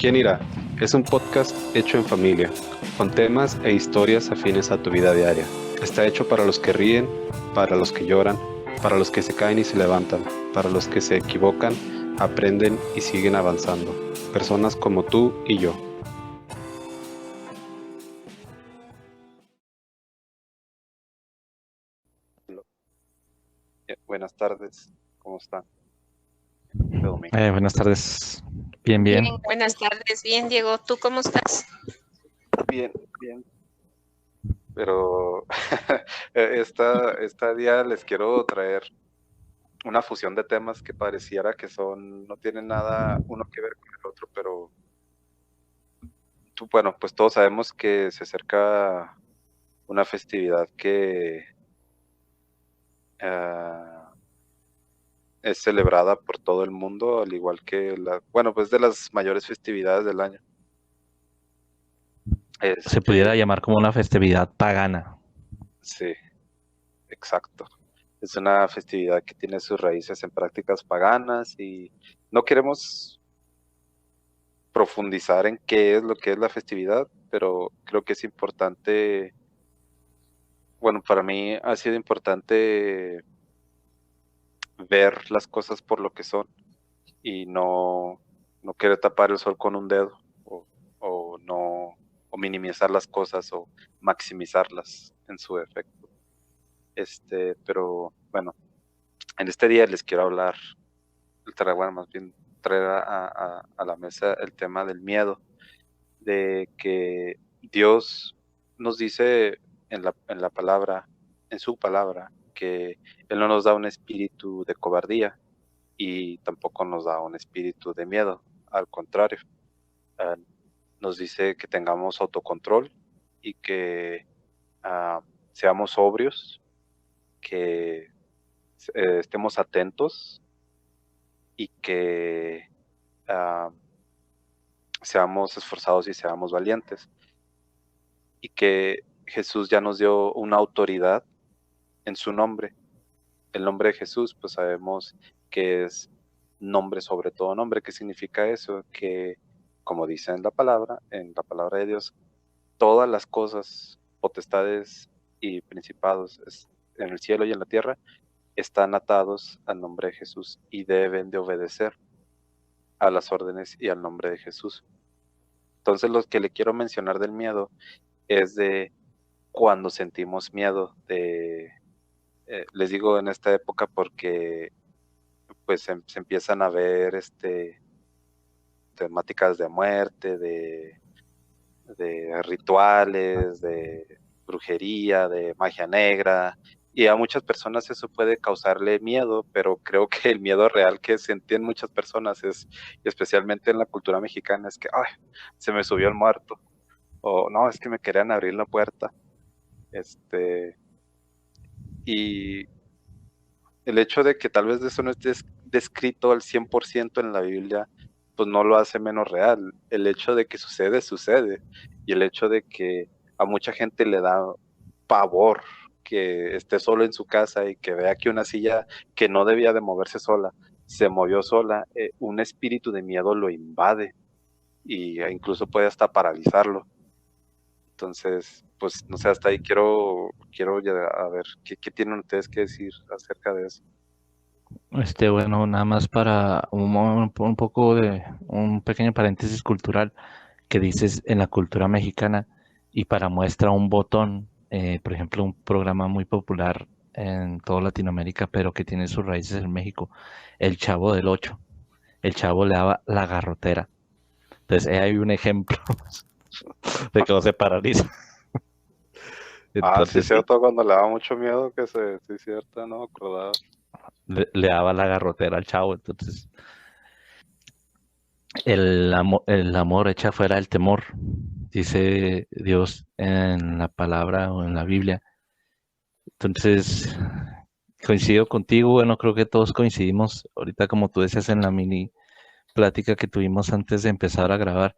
¿Quién irá? Es un podcast hecho en familia, con temas e historias afines a tu vida diaria. Está hecho para los que ríen, para los que lloran, para los que se caen y se levantan, para los que se equivocan, aprenden y siguen avanzando. Personas como tú y yo. Buenas tardes, ¿cómo están? Este domingo. Buenas tardes. Bien, Bien, bien. buenas tardes. Bien, Diego, ¿tú cómo estás? Bien, bien. Pero esta día les quiero traer una fusión de temas que pareciera que no tienen nada uno que ver con el otro, pero bueno, pues todos sabemos que se acerca una festividad que ah, es celebrada por todo el mundo, al igual que bueno, pues de las mayores festividades del año. Se pudiera Este, llamar como una festividad pagana. sí, exacto. Es una festividad que tiene sus raíces en prácticas paganas y no queremos profundizar en qué es lo que es la festividad, pero creo que es importante, bueno, para mí ha sido importante ver las cosas por lo que son y no querer tapar el sol con un dedo o no o minimizar las cosas o maximizarlas en su efecto. Pero bueno, en este día les quiero hablar, bueno, más bien traer a la mesa el tema del miedo, de que Dios nos dice en la palabra, en su palabra, que Él no nos da un espíritu de cobardía y tampoco nos da un espíritu de miedo. Al contrario, ah, nos dice que tengamos autocontrol y que ah, seamos sobrios, que estemos atentos y que ah, seamos esforzados y seamos valientes. Y que Jesús ya nos dio una autoridad en su nombre. El nombre de Jesús, pues sabemos que es nombre sobre todo nombre. ¿Qué significa eso? Que, como dice en la palabra de Dios, todas las cosas, potestades y principados en el cielo y en la tierra, están atados al nombre de Jesús y deben de obedecer a las órdenes y al nombre de Jesús. Entonces, lo que le quiero mencionar del miedo es de cuando sentimos miedo les digo en esta época porque pues se empiezan a ver temáticas de muerte, de rituales, de brujería, de magia negra, y a muchas personas eso puede causarle miedo, pero creo que el miedo real que sienten muchas personas y especialmente en la cultura mexicana, es que, ay, se me subió el muerto, o no, es que me querían abrir la puerta, y el hecho de que tal vez eso no esté descrito al 100% en la Biblia, pues no lo hace menos real. El hecho de que sucede, sucede. Y el hecho de que a mucha gente le da pavor que esté solo en su casa y que vea que una silla que no debía de moverse sola, se movió sola, un espíritu de miedo lo invade y incluso puede hasta paralizarlo. Entonces, pues no sé, hasta ahí quiero ya a ver qué tienen ustedes que decir acerca de eso. Bueno, nada más para un poco de un pequeño paréntesis cultural que dices en la cultura mexicana y para muestra un botón, por ejemplo, un programa muy popular en toda Latinoamérica, pero que tiene sus raíces en México, El Chavo del Ocho. El Chavo le daba la garrotera. Entonces, ahí hay un ejemplo de cómo se paraliza. Sí, Entonces, sí, cierto, cuando le daba mucho miedo sí, cierto, no me acordaba. le daba la garrotera al chavo. Entonces, el amor echa fuera el temor, dice Dios en la palabra o en la Biblia. Entonces, coincido contigo, bueno, creo que todos coincidimos, ahorita como tú decías en la mini plática que tuvimos antes de empezar a grabar,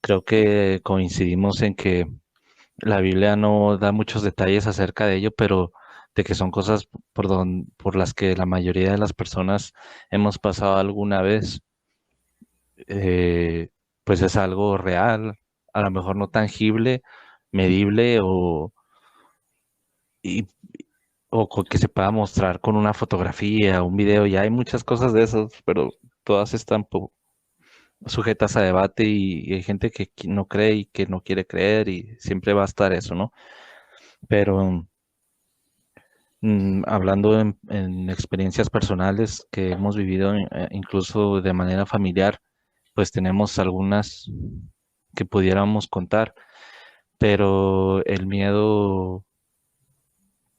creo que coincidimos en que la Biblia no da muchos detalles acerca de ello, pero de que son cosas por las que la mayoría de las personas hemos pasado alguna vez. pues es algo real, a lo mejor no tangible, medible y, que se pueda mostrar con una fotografía, un video. Ya hay muchas cosas de esas, pero todas están sujetas a debate y hay gente que no cree y que no quiere creer y siempre va a estar eso, ¿no? Pero hablando en experiencias personales que hemos vivido, incluso de manera familiar, pues tenemos algunas que pudiéramos contar, pero el miedo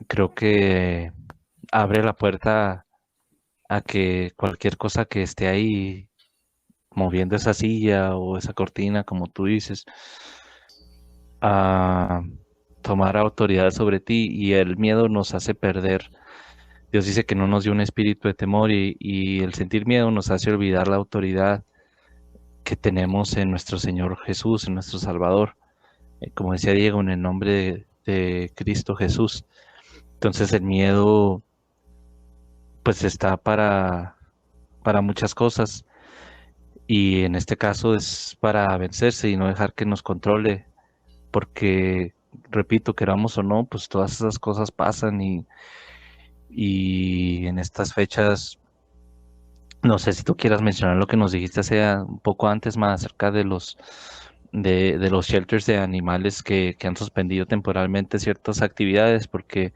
creo que abre la puerta a que cualquier cosa que esté ahí moviendo esa silla o esa cortina, como tú dices, a tomar autoridad sobre ti, y el miedo nos hace perder. Dios dice que no nos dio un espíritu de temor, y el sentir miedo nos hace olvidar la autoridad que tenemos en nuestro Señor Jesús, en nuestro Salvador. Como decía Diego, en el nombre de Cristo Jesús. Entonces el miedo pues está para muchas cosas, y en este caso es para vencerse y no dejar que nos controle, porque repito, queramos o no, pues todas esas cosas pasan, y en estas fechas, no sé si tú quieras mencionar lo que nos dijiste hace un poco antes más acerca de los shelters de animales que han suspendido temporalmente ciertas actividades, porque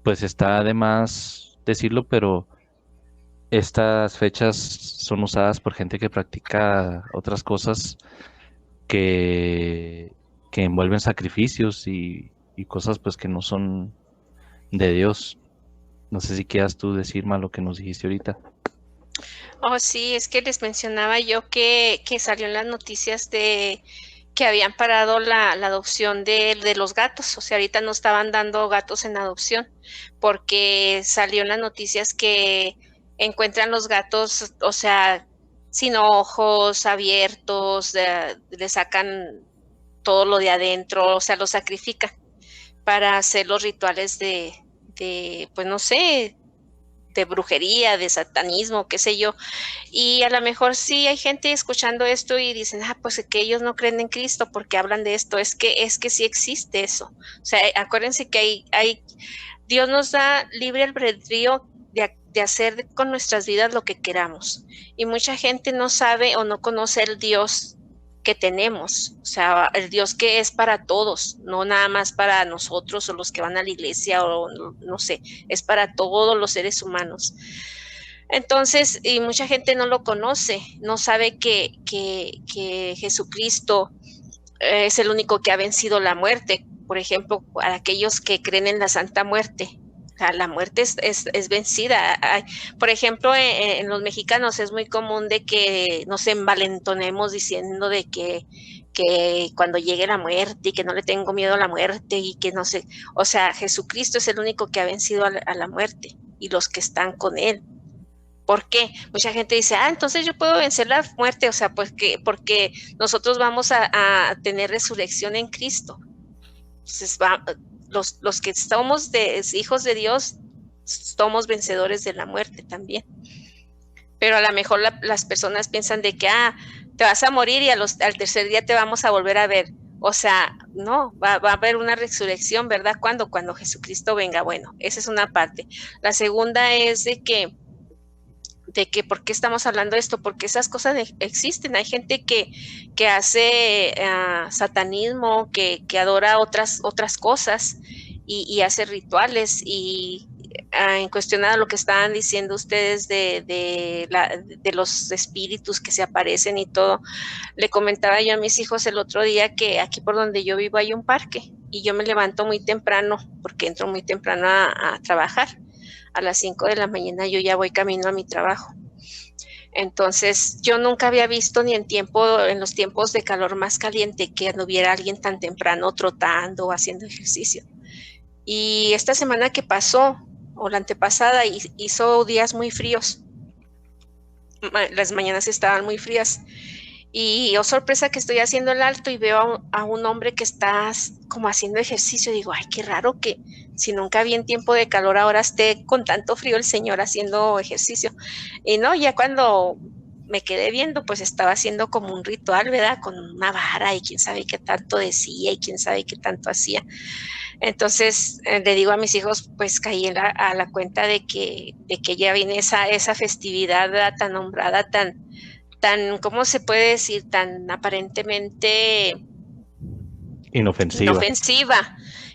pues está de más decirlo, pero estas fechas son usadas por gente que practica otras cosas que, que envuelven sacrificios y cosas pues que no son de Dios. No sé si quieras tú decir más lo que nos dijiste ahorita. Oh, sí, es que les mencionaba yo que salió en las noticias de que habían parado la adopción de los gatos. O sea, ahorita no estaban dando gatos en adopción porque salió en las noticias que encuentran los gatos, o sea, sin ojos, abiertos, le sacan todo lo de adentro, o sea, los sacrifican para hacer los rituales pues no sé, de brujería, de satanismo, qué sé yo. Y a lo mejor sí hay gente escuchando esto y dicen, pues que ellos no creen en Cristo porque hablan de esto. Es que sí existe eso. O sea, acuérdense que Dios nos da libre albedrío de hacer con nuestras vidas lo que queramos. Y mucha gente no sabe o no conoce el Dios que tenemos, o sea, el Dios que es para todos, no nada más para nosotros o los que van a la iglesia o no sé, es para todos los seres humanos. Entonces, y mucha gente no lo conoce, no sabe que Jesucristo es el único que ha vencido la muerte. Por ejemplo, para aquellos que creen en la Santa Muerte, la muerte es vencida. Por ejemplo, en los mexicanos es muy común de que nos envalentonemos diciendo de que cuando llegue la muerte y que no le tengo miedo a la muerte y que no sé, o sea, Jesucristo es el único que ha vencido a la muerte y los que están con él. ¿Por qué? Mucha gente dice, entonces yo puedo vencer la muerte, o sea, pues porque nosotros vamos a tener resurrección en Cristo. Entonces, los que somos hijos de Dios, somos vencedores de la muerte también. Pero a lo mejor las personas piensan de que, te vas a morir y al tercer día te vamos a volver a ver. O sea, no, va a haber una resurrección, ¿verdad? ¿Cuándo? Cuando Jesucristo venga. Bueno, esa es una parte. La segunda es de que ¿por qué estamos hablando de esto? Porque esas cosas existen. Hay gente que hace satanismo, que adora otras cosas y hace rituales. Y en cuestión a lo que estaban diciendo ustedes de los espíritus que se aparecen y todo, le comentaba yo a mis hijos el otro día que aquí por donde yo vivo hay un parque y yo me levanto muy temprano porque entro muy temprano a trabajar. A las 5 de la mañana yo ya voy camino a mi trabajo. Entonces, yo nunca había visto ni en los tiempos de calor más caliente que no hubiera alguien tan temprano trotando o haciendo ejercicio. Y esta semana que pasó, o la antepasada, hizo días muy fríos. Las mañanas estaban muy frías. Y sorpresa que estoy haciendo el alto y veo a un hombre que está como haciendo ejercicio. Digo, ay, qué raro que si nunca vi en tiempo de calor ahora esté con tanto frío el señor haciendo ejercicio. Y no, ya cuando me quedé viendo, pues estaba haciendo como un ritual, ¿verdad? Con una vara y quién sabe qué tanto decía y quién sabe qué tanto hacía. Entonces le digo a mis hijos, pues caí a la cuenta de que ya viene esa festividad, ¿verdad? Tan nombrada, tan, ¿cómo se puede decir? Tan aparentemente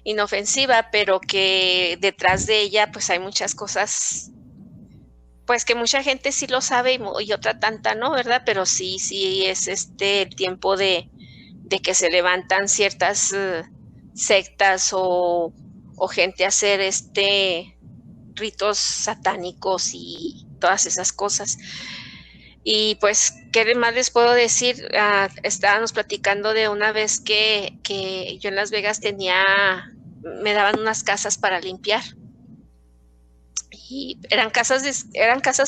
inofensiva, pero que detrás de ella pues hay muchas cosas, pues que mucha gente sí lo sabe y otra tanta no, ¿verdad? Pero sí es el tiempo de que se levantan ciertas sectas o gente a hacer ritos satánicos y todas esas cosas. Y pues, ¿qué más les puedo decir? Estábamos platicando de una vez que yo en Las Vegas me daban unas casas para limpiar. Y eran casas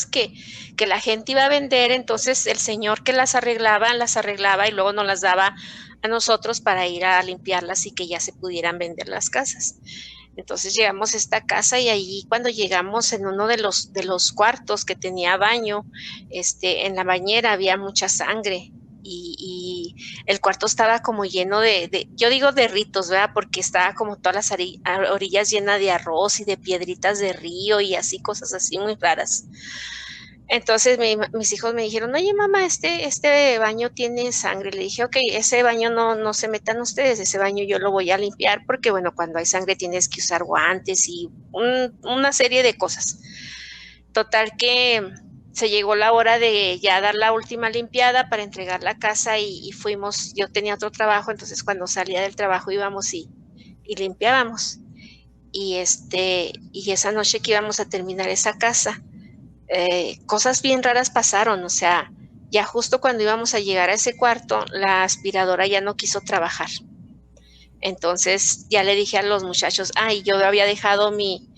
que la gente iba a vender, entonces el señor que las arreglaba y luego nos las daba a nosotros para ir a limpiarlas y que ya se pudieran vender las casas. Entonces llegamos a esta casa y allí cuando llegamos en uno de los cuartos que tenía baño, en la bañera había mucha sangre y el cuarto estaba como lleno yo digo de ritos, ¿verdad? Porque estaba como todas las orillas llenas de arroz y de piedritas de río y así, cosas así muy raras. Entonces mis hijos me dijeron, oye mamá, este baño tiene sangre. Le dije, ok, ese baño no se metan ustedes, ese baño yo lo voy a limpiar porque bueno, cuando hay sangre tienes que usar guantes y una serie de cosas. Total que se llegó la hora de ya dar la última limpiada para entregar la casa y fuimos, yo tenía otro trabajo, entonces cuando salía del trabajo íbamos y limpiábamos. Y esa noche que íbamos a terminar esa casa, cosas bien raras pasaron, o sea, ya justo cuando íbamos a llegar a ese cuarto, la aspiradora ya no quiso trabajar. Entonces ya le dije a los muchachos, y yo había dejado mi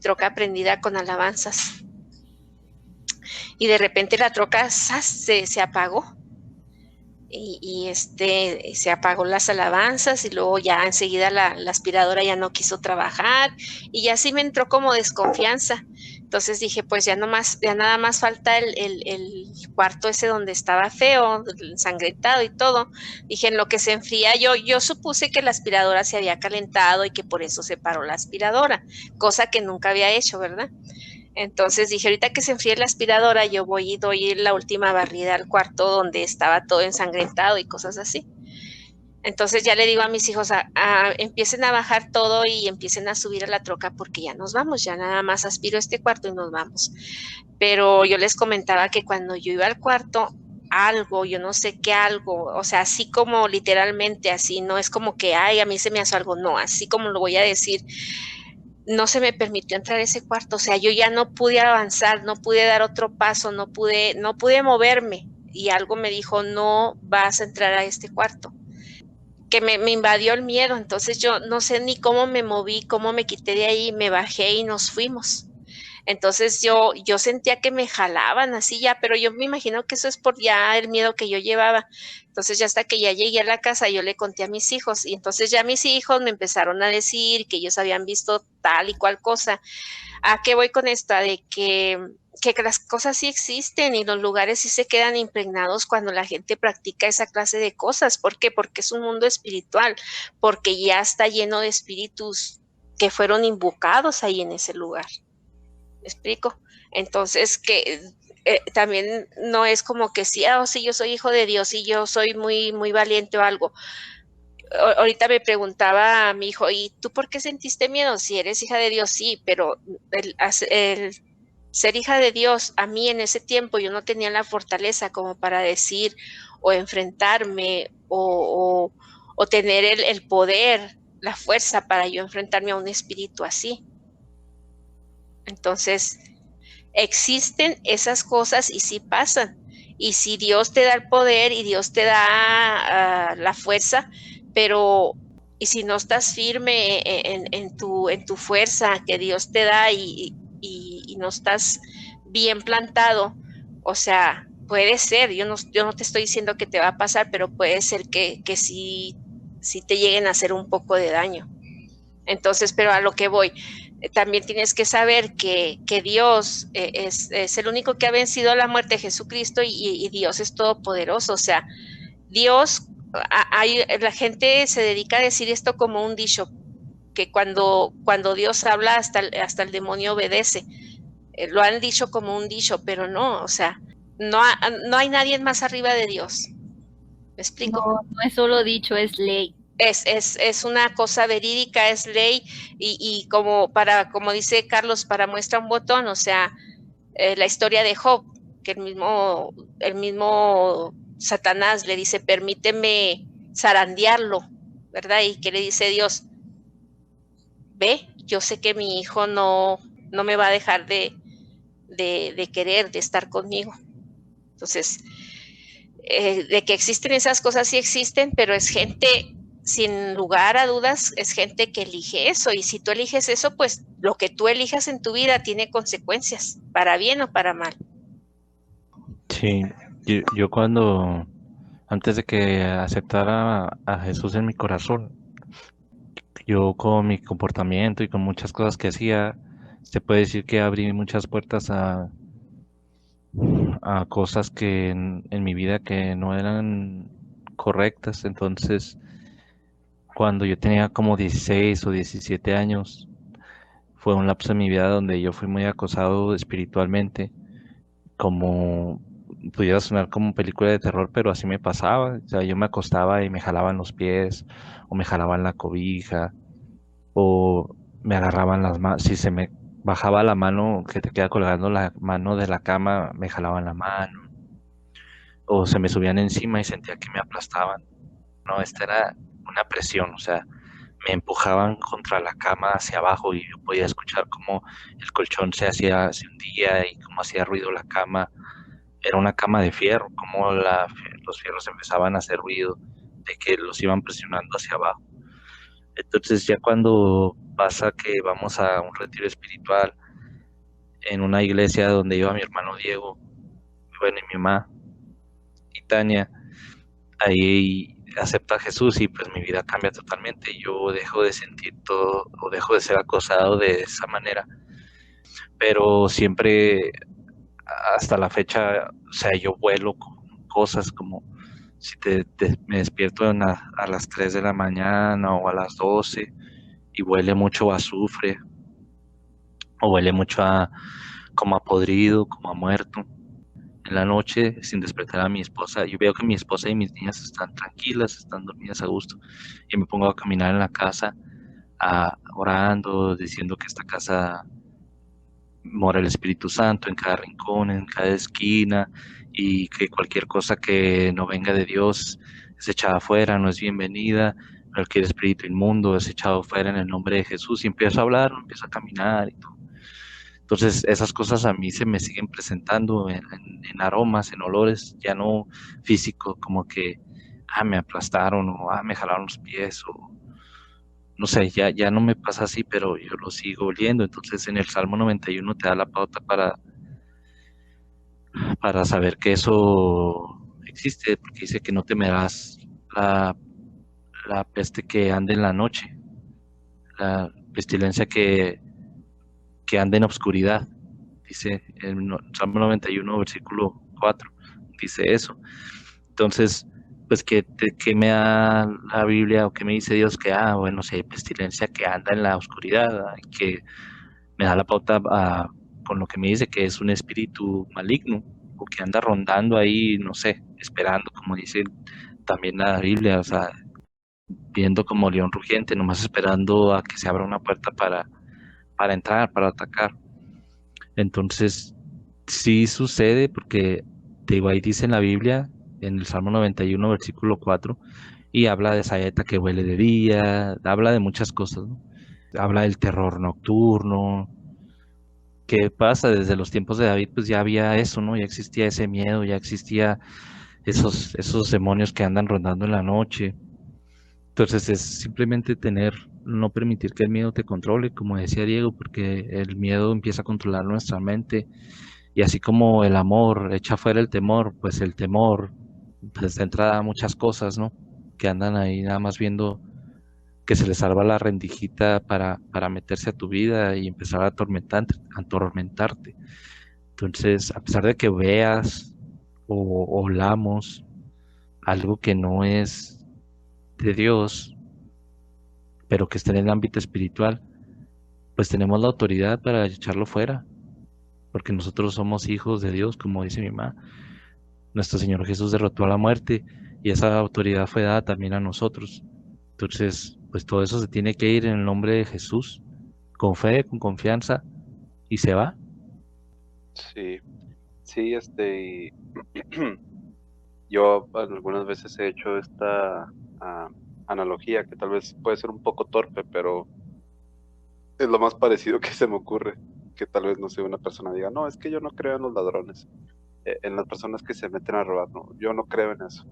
troca prendida con alabanzas. Y de repente la troca se apagó. Y se apagó las alabanzas y luego ya enseguida la aspiradora ya no quiso trabajar y ya sí me entró como desconfianza. Entonces dije, pues ya nada más falta el cuarto ese donde estaba feo, ensangrentado y todo. Dije, en lo que se enfría, yo supuse que la aspiradora se había calentado y que por eso se paró la aspiradora, cosa que nunca había hecho, ¿verdad? Entonces dije, ahorita que se enfríe la aspiradora, yo voy y doy la última barrida al cuarto donde estaba todo ensangrentado y cosas así. Entonces ya le digo a mis hijos, empiecen a bajar todo y empiecen a subir a la troca porque ya nos vamos, ya nada más aspiro este cuarto y nos vamos. Pero yo les comentaba que cuando yo iba al cuarto, algo, yo no sé qué algo, o sea, así como literalmente así, no es como que, a mí se me hace algo, no, así como lo voy a decir, no se me permitió entrar a ese cuarto, o sea, yo ya no pude avanzar, no pude dar otro paso, no pude moverme y algo me dijo, no vas a entrar a este cuarto, que me invadió el miedo, entonces yo no sé ni cómo me moví, cómo me quité de ahí, me bajé y nos fuimos. Entonces yo sentía que me jalaban así ya, pero yo me imagino que eso es por ya el miedo que yo llevaba. Entonces ya hasta que ya llegué a la casa yo le conté a mis hijos y entonces ya mis hijos me empezaron a decir que ellos habían visto tal y cual cosa. ¿A qué voy con esto? De que las cosas sí existen y los lugares sí se quedan impregnados cuando la gente practica esa clase de cosas. ¿Por qué? Porque es un mundo espiritual, porque ya está lleno de espíritus que fueron invocados ahí en ese lugar. ¿Me explico? Entonces, que también no es como que sí, sí, yo soy hijo de Dios y yo soy muy, muy valiente o algo. Ahorita me preguntaba a mi hijo, ¿y tú por qué sentiste miedo? Si eres hija de Dios, sí, pero el ser hija de Dios, a mí en ese tiempo yo no tenía la fortaleza como para decir o enfrentarme o tener el poder, la fuerza para yo enfrentarme a un espíritu así. Entonces, existen esas cosas y sí pasan. Y si Dios te da el poder y Dios te da la fuerza, pero y si no estás firme en tu fuerza que Dios te da y no estás bien plantado, o sea, puede ser, yo no te estoy diciendo que te va a pasar, pero puede ser que sí te lleguen a hacer un poco de daño. Entonces, pero a lo que voy, también tienes que saber que Dios es el único que ha vencido a la muerte, Jesucristo, y Dios es todopoderoso. O sea, Dios, la gente se dedica a decir esto como un dicho, que cuando Dios habla hasta el demonio obedece. Lo han dicho como un dicho, pero no, o sea, no hay nadie más arriba de Dios. ¿Me explico? No es solo dicho, es ley. Es una cosa verídica, es ley, y como dice Carlos, para muestra un botón, o sea, la historia de Job, que el mismo Satanás le dice, permíteme zarandearlo, ¿verdad? Y que le dice Dios, ve, yo sé que mi hijo no me va a dejar de querer, de estar conmigo. Entonces, de que existen esas cosas, sí existen, pero es gente, sin lugar a dudas, es gente que elige eso. Y si tú eliges eso, pues lo que tú elijas en tu vida tiene consecuencias, para bien o para mal. Sí, yo cuando, antes de que aceptara a Jesús en mi corazón, yo con mi comportamiento y con muchas cosas que hacía, se puede decir que abrí muchas puertas a cosas que en mi vida que no eran correctas. Entonces, cuando yo tenía como 16 o 17 años, fue un lapso en mi vida donde yo fui muy acosado espiritualmente, como pudiera sonar como película de terror, pero así me pasaba. O sea, yo me acostaba y me jalaban los pies, o me jalaban la cobija, o me agarraban las manos. Si se me bajaba la mano, que te queda colgando la mano de la cama, me jalaban la mano, o se me subían encima y sentía que me aplastaban. No, esta era una presión, o sea, me empujaban contra la cama hacia abajo y yo podía escuchar cómo el colchón se hundía y cómo hacía ruido la cama. Era una cama de fierro, cómo los fierros empezaban a hacer ruido, de que los iban presionando hacia abajo. Entonces ya cuando pasa que vamos a un retiro espiritual en una iglesia donde iba mi hermano Diego, bueno, y mi mamá y Tania, ahí acepta a Jesús y pues mi vida cambia totalmente. Yo dejo de sentir todo o dejo de ser acosado de esa manera, pero siempre hasta la fecha, o sea, yo vuelo con cosas como si me despierto a las 3 de la mañana o a las 12 y huele mucho a azufre o huele mucho como a podrido, como a muerto. En la noche, sin despertar a mi esposa, yo veo que mi esposa y mis niñas están tranquilas, están dormidas a gusto, y me pongo a caminar en la casa, orando, diciendo que esta casa mora el Espíritu Santo en cada rincón, en cada esquina, y que cualquier cosa que no venga de Dios es echada afuera, no es bienvenida, cualquier espíritu inmundo es echado fuera en el nombre de Jesús, y empiezo a hablar, empiezo a caminar y todo. Entonces esas cosas a mí se me siguen presentando en aromas, en olores, ya no físico, como que, me aplastaron o me jalaron los pies o no sé, ya no me pasa así, pero yo lo sigo oliendo. Entonces en el Salmo 91 te da la pauta para saber que eso existe, porque dice que no temerás la, la peste que ande en la noche, la pestilencia que ande en obscuridad. Dice el Salmo 91, versículo 4, dice eso. Entonces, pues que me da la Biblia o que me dice Dios que, bueno, si hay pestilencia que anda en la oscuridad, que me da la pauta con lo que me dice que es un espíritu maligno o que anda rondando ahí, no sé, esperando, como dice también la Biblia, o sea, viendo como león rugiente, nomás esperando a que se abra una puerta para entrar, para atacar. Entonces, sí sucede porque, te digo, ahí dice en la Biblia, en el Salmo 91, versículo 4, y habla de saeta que huele de día, habla de muchas cosas, ¿no? Habla del terror nocturno. ¿Qué pasa? Desde los tiempos de David, pues ya había eso, ¿no? Ya existía ese miedo, ya existía esos demonios que andan rondando en la noche. Entonces es simplemente no permitir que el miedo te controle, como decía Diego, porque el miedo empieza a controlar nuestra mente. Y así como el amor echa fuera el temor, pues el temor, pues de entrada muchas cosas, ¿no? Que andan ahí nada más viendo que se le salva la rendijita para meterse a tu vida y empezar a atormentarte. Entonces, a pesar de que veas o olamos algo que no es de Dios, pero que está en el ámbito espiritual, pues tenemos la autoridad para echarlo fuera, porque nosotros somos hijos de Dios, como dice mi mamá. Nuestro Señor Jesús derrotó a la muerte y esa autoridad fue dada también a nosotros. Entonces, pues todo eso se tiene que ir en el nombre de Jesús, con fe, con confianza, y se va. Sí, sí, yo algunas veces he hecho esta analogía que tal vez puede ser un poco torpe, pero es lo más parecido que se me ocurre. Que tal vez, no sé, una persona diga, no, es que yo no creo en los ladrones, en las personas que se meten a robar, no, yo no creo en eso.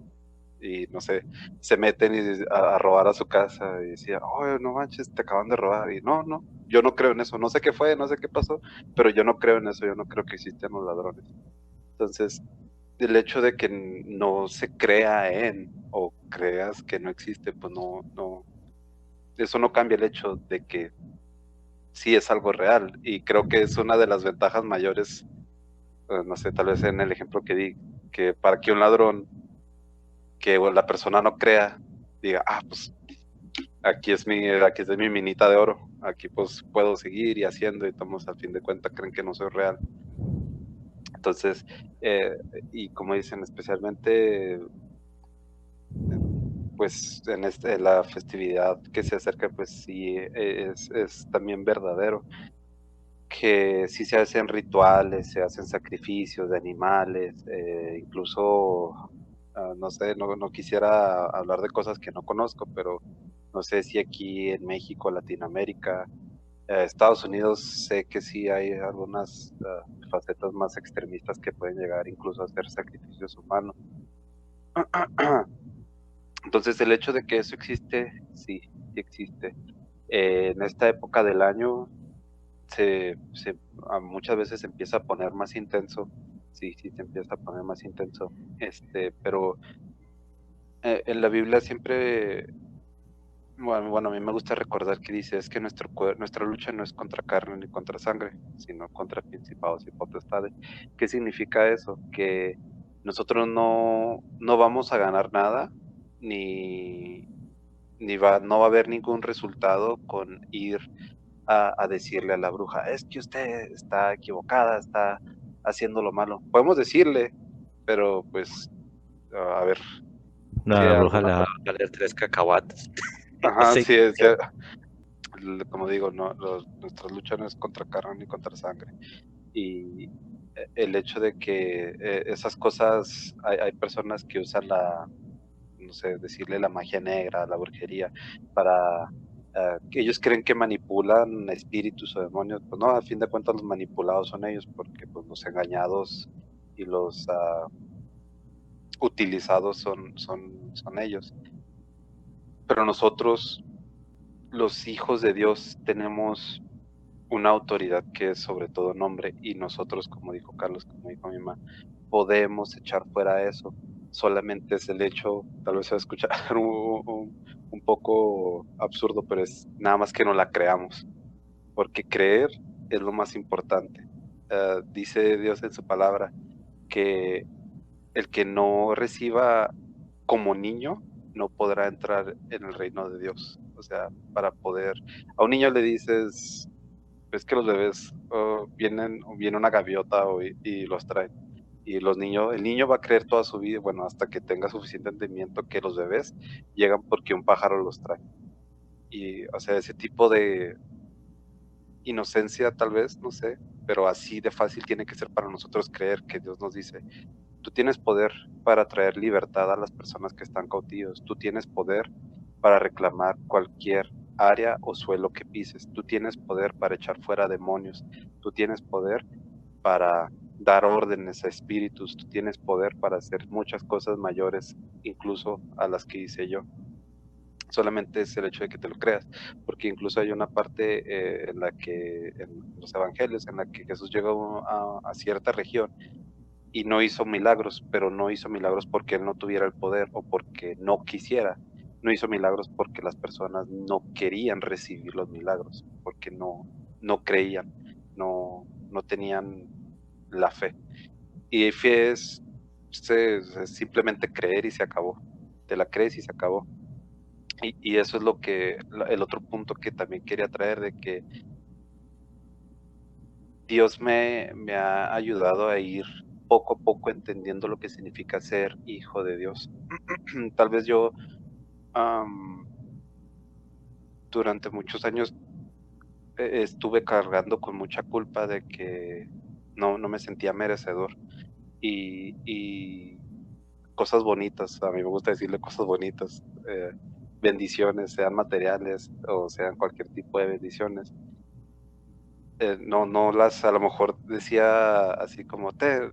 Y no sé, se meten a robar a su casa y decía, oh, no manches, te acaban de robar. Y no, no, yo no creo en eso, no sé qué fue, no sé qué pasó, pero yo no creo en eso, yo no creo que existan los ladrones. Entonces, el hecho de que no se crea en o creas que no existe, pues no, eso no cambia el hecho de que sí es algo real. Y creo que es una de las ventajas mayores, no sé, tal vez en el ejemplo que di, que para que un ladrón, que la persona no crea, diga, pues aquí es mi minita de oro, aquí pues puedo seguir y haciendo, y todos al fin de cuentas creen que no soy real. Entonces, y como dicen, especialmente pues en la festividad que se acerca, pues sí es también verdadero, que sí se hacen rituales, se hacen sacrificios de animales, incluso, no sé, no quisiera hablar de cosas que no conozco, pero no sé si aquí en México, Latinoamérica, Estados Unidos, sé que sí hay algunas facetas más extremistas que pueden llegar incluso a hacer sacrificios humanos. Entonces el hecho de que eso existe, sí existe. En esta época del año muchas veces se empieza a poner más intenso, sí se empieza a poner más intenso, pero en la Biblia siempre, bueno, a mí me gusta recordar que dice, es que nuestra lucha no es contra carne ni contra sangre, sino contra principados y potestades. ¿Qué significa eso? Que nosotros no vamos a ganar nada, no va a haber ningún resultado con ir a decirle a la bruja, es que usted está equivocada, está haciendo lo malo. Podemos decirle, pero pues, a ver, No, si a la bruja alguna... le va a valer 3 cacahuates. Ajá, Sí. sí, como digo, nuestra lucha no es contra carne ni contra sangre. Y el hecho de que esas cosas, hay personas que usan no sé, decirle la magia negra, la brujería, para que ellos creen que manipulan espíritus o demonios. Pues no, a fin de cuentas los manipulados son ellos, porque pues los engañados y los utilizados son ellos. Pero nosotros, los hijos de Dios, tenemos una autoridad que es sobre todo nombre, y nosotros, como dijo Carlos, como dijo mi mamá, podemos echar fuera eso. Solamente es el hecho, tal vez se va a escuchar un poco absurdo, pero es nada más que no la creamos, porque creer es lo más importante. Dice Dios en su palabra que el que no reciba como niño no podrá entrar en el reino de Dios. O sea, para poder, a un niño le dices, es que los bebés viene una gaviota y los traen. Y el niño va a creer toda su vida, bueno, hasta que tenga suficiente entendimiento, que los bebés llegan porque un pájaro los trae. Y, o sea, ese tipo de inocencia, tal vez, no sé, pero así de fácil tiene que ser para nosotros creer que Dios nos dice, tú tienes poder para traer libertad a las personas que están cautivas, tú tienes poder para reclamar cualquier área o suelo que pises, tú tienes poder para echar fuera demonios, tú tienes poder para dar órdenes a espíritus, tú tienes poder para hacer muchas cosas mayores, incluso a las que hice yo. Solamente es el hecho de que te lo creas, porque incluso hay una parte en la que, en los evangelios, en la que Jesús llegó a cierta región y no hizo milagros, pero no hizo milagros porque él no tuviera el poder o porque no quisiera, no hizo milagros porque las personas no querían recibir los milagros, porque no creían, no tenían la fe. Y fe es simplemente creer y se acabó. Te la crees y se acabó. Y eso es el otro punto que también quería traer, de que Dios me ha ayudado a ir poco a poco entendiendo lo que significa ser hijo de Dios. Tal vez yo durante muchos años estuve cargando con mucha culpa de que no me sentía merecedor. Y cosas bonitas, a mí me gusta decirle cosas bonitas, bendiciones, sean materiales o sean cualquier tipo de bendiciones. No las, a lo mejor decía así como, te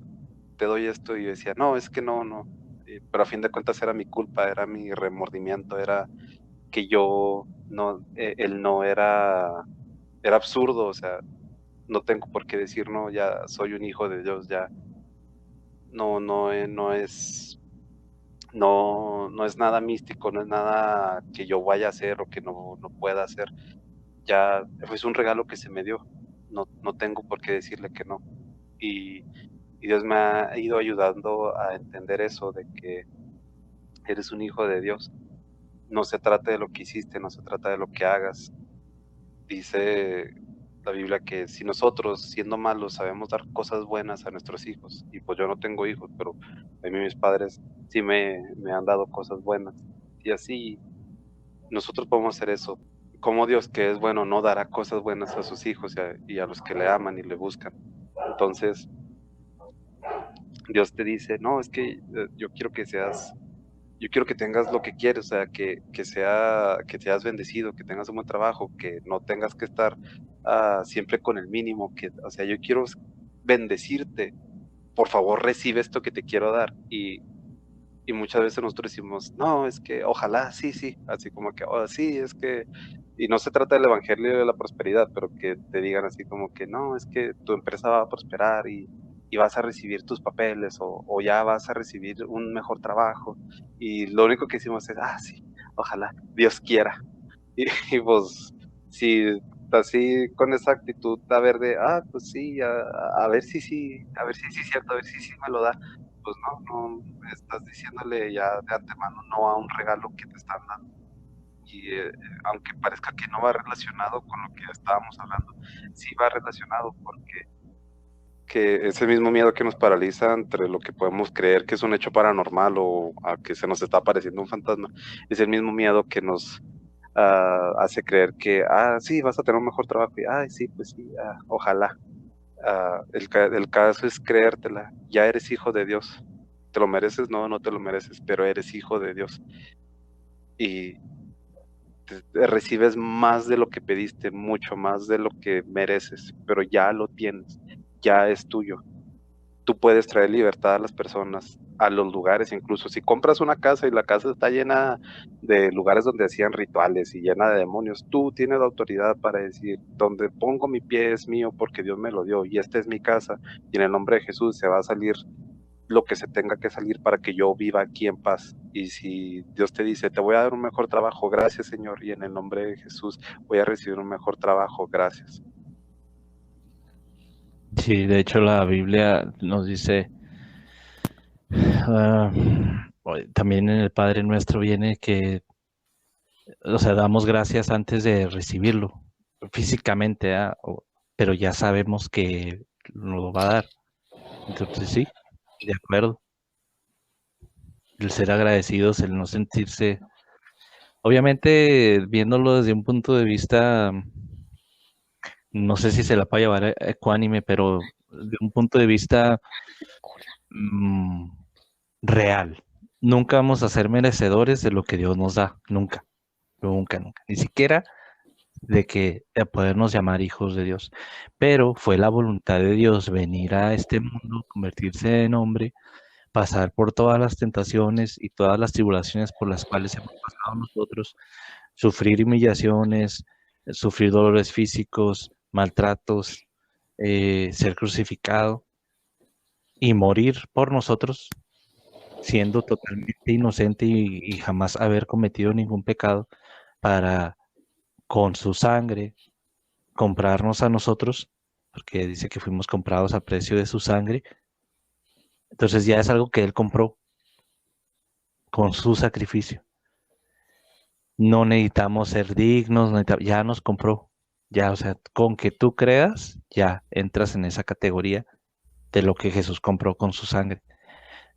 doy esto, y yo decía, no, es que no. Pero a fin de cuentas era mi culpa, era mi remordimiento, era que yo él no era absurdo, o sea, no tengo por qué decir, no, ya soy un hijo de Dios, ya no es nada místico, no es nada que yo vaya a hacer o que no pueda hacer. Ya es un regalo que se me dio, no tengo por qué decirle que no. Y Dios me ha ido ayudando a entender eso, de que eres un hijo de Dios. No se trata de lo que hiciste, no se trata de lo que hagas. Dice la Biblia que si nosotros, siendo malos, sabemos dar cosas buenas a nuestros hijos, y pues yo no tengo hijos, pero a mí mis padres sí me han dado cosas buenas, y así nosotros podemos hacer eso. Como Dios, que es bueno, no dará cosas buenas a sus hijos y a los que le aman y le buscan. Entonces, Dios te dice, no, es que yo quiero que tengas lo que quieres, o sea, que seas bendecido, que tengas un buen trabajo, que no tengas que estar siempre con el mínimo, o sea, yo quiero bendecirte, por favor recibe esto que te quiero dar. Y muchas veces nosotros decimos, no, es que ojalá, sí, así como que, oh, sí, es que, y no se trata del evangelio de la prosperidad, pero que te digan así como que, no, es que tu empresa va a prosperar y vas a recibir tus papeles, o ya vas a recibir un mejor trabajo, y lo único que decimos es, sí, ojalá, Dios quiera. Y pues, si así con esa actitud, a ver pues sí, a ver si sí, a ver si sí es cierto, a ver si sí me lo da, pues no estás diciéndole ya de antemano no a un regalo que te están dando. Y aunque parezca que no va relacionado con lo que estábamos hablando, sí va relacionado, porque ese mismo miedo que nos paraliza entre lo que podemos creer que es un hecho paranormal o a que se nos está apareciendo un fantasma, es el mismo miedo que nos hace creer que, sí, vas a tener un mejor trabajo, y, sí, pues sí, ojalá. El caso es creértela, ya eres hijo de Dios. ¿Te lo mereces? No te lo mereces, pero eres hijo de Dios. Y recibes más de lo que pediste, mucho más de lo que mereces, pero ya lo tienes, ya es tuyo. Tú puedes traer libertad a las personas, a los lugares, incluso si compras una casa y la casa está llena de lugares donde hacían rituales y llena de demonios, tú tienes la autoridad para decir, donde pongo mi pie es mío porque Dios me lo dio, y esta es mi casa, y en el nombre de Jesús se va a salir lo que se tenga que salir para que yo viva aquí en paz. Y si Dios te dice, te voy a dar un mejor trabajo, gracias Señor, y en el nombre de Jesús voy a recibir un mejor trabajo, gracias. Sí, de hecho la Biblia nos dice, también en el Padre Nuestro viene que, o sea, damos gracias antes de recibirlo físicamente, pero ya sabemos que lo va a dar. Entonces sí, de acuerdo. El ser agradecidos, el no sentirse, obviamente viéndolo desde un punto de vista, no sé si se la puede llevar ecuánime, pero de un punto de vista real. Nunca vamos a ser merecedores de lo que Dios nos da, nunca. Ni siquiera de que podernos llamar hijos de Dios. Pero fue la voluntad de Dios venir a este mundo, convertirse en hombre, pasar por todas las tentaciones y todas las tribulaciones por las cuales hemos pasado nosotros, sufrir humillaciones, sufrir dolores físicos, maltratos, ser crucificado y morir por nosotros siendo totalmente inocente y jamás haber cometido ningún pecado, para con su sangre comprarnos a nosotros, porque dice que fuimos comprados a precio de su sangre. Entonces ya es algo que Él compró con su sacrificio. No necesitamos ser dignos, ya nos compró. Ya, o sea, con que tú creas, ya entras en esa categoría de lo que Jesús compró con su sangre.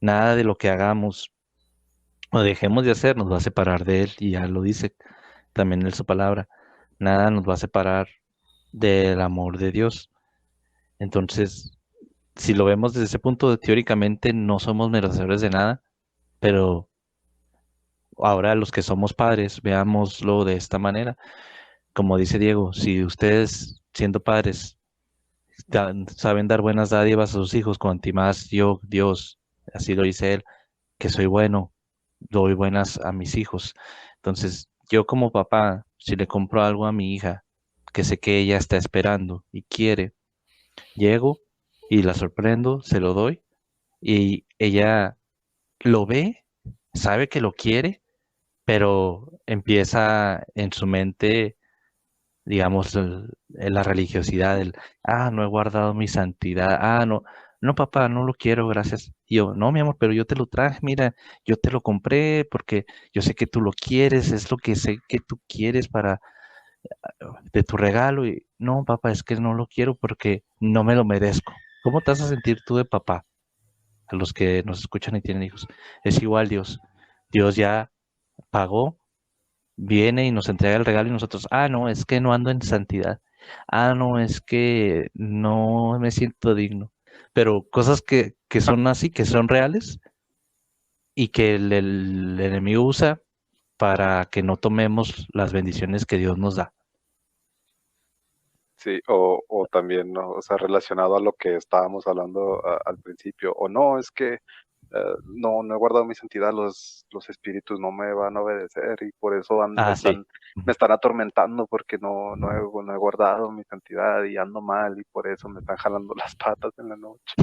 Nada de lo que hagamos o dejemos de hacer nos va a separar de Él, y ya lo dice también en su palabra. Nada nos va a separar del amor de Dios. Entonces, si lo vemos desde ese punto, teóricamente no somos merecedores de nada, pero ahora los que somos padres, veámoslo de esta manera. Como dice Diego, si ustedes, siendo padres, saben dar buenas dádivas a sus hijos, cuanto más yo, Dios, así lo dice Él, que soy bueno, doy buenas a mis hijos. Entonces, yo como papá, si le compro algo a mi hija, que sé que ella está esperando y quiere, llego y la sorprendo, se lo doy, y ella lo ve, sabe que lo quiere, pero empieza en su mente, digamos, la religiosidad, no he guardado mi santidad, no, no, papá, no lo quiero, gracias. Y yo, no, mi amor, pero yo te lo traje, mira, yo te lo compré porque yo sé que tú lo quieres, es lo que sé que tú quieres para de tu regalo. Y no, papá, es que no lo quiero porque no me lo merezco. ¿Cómo te vas a sentir tú de papá? A los que nos escuchan y tienen hijos. Es igual Dios. Dios ya pagó, viene y nos entrega el regalo y nosotros, no, es que no ando en santidad. No, es que no me siento digno. Pero cosas que son así, que son reales y que el enemigo usa para que no tomemos las bendiciones que Dios nos da. Sí, o también, ¿no? O sea, relacionado a lo que estábamos hablando al principio, o no, es que no he guardado mi santidad, los espíritus no me van a obedecer y por eso Sí. me están atormentando porque no he guardado mi santidad y ando mal y por eso me están jalando las patas en la noche.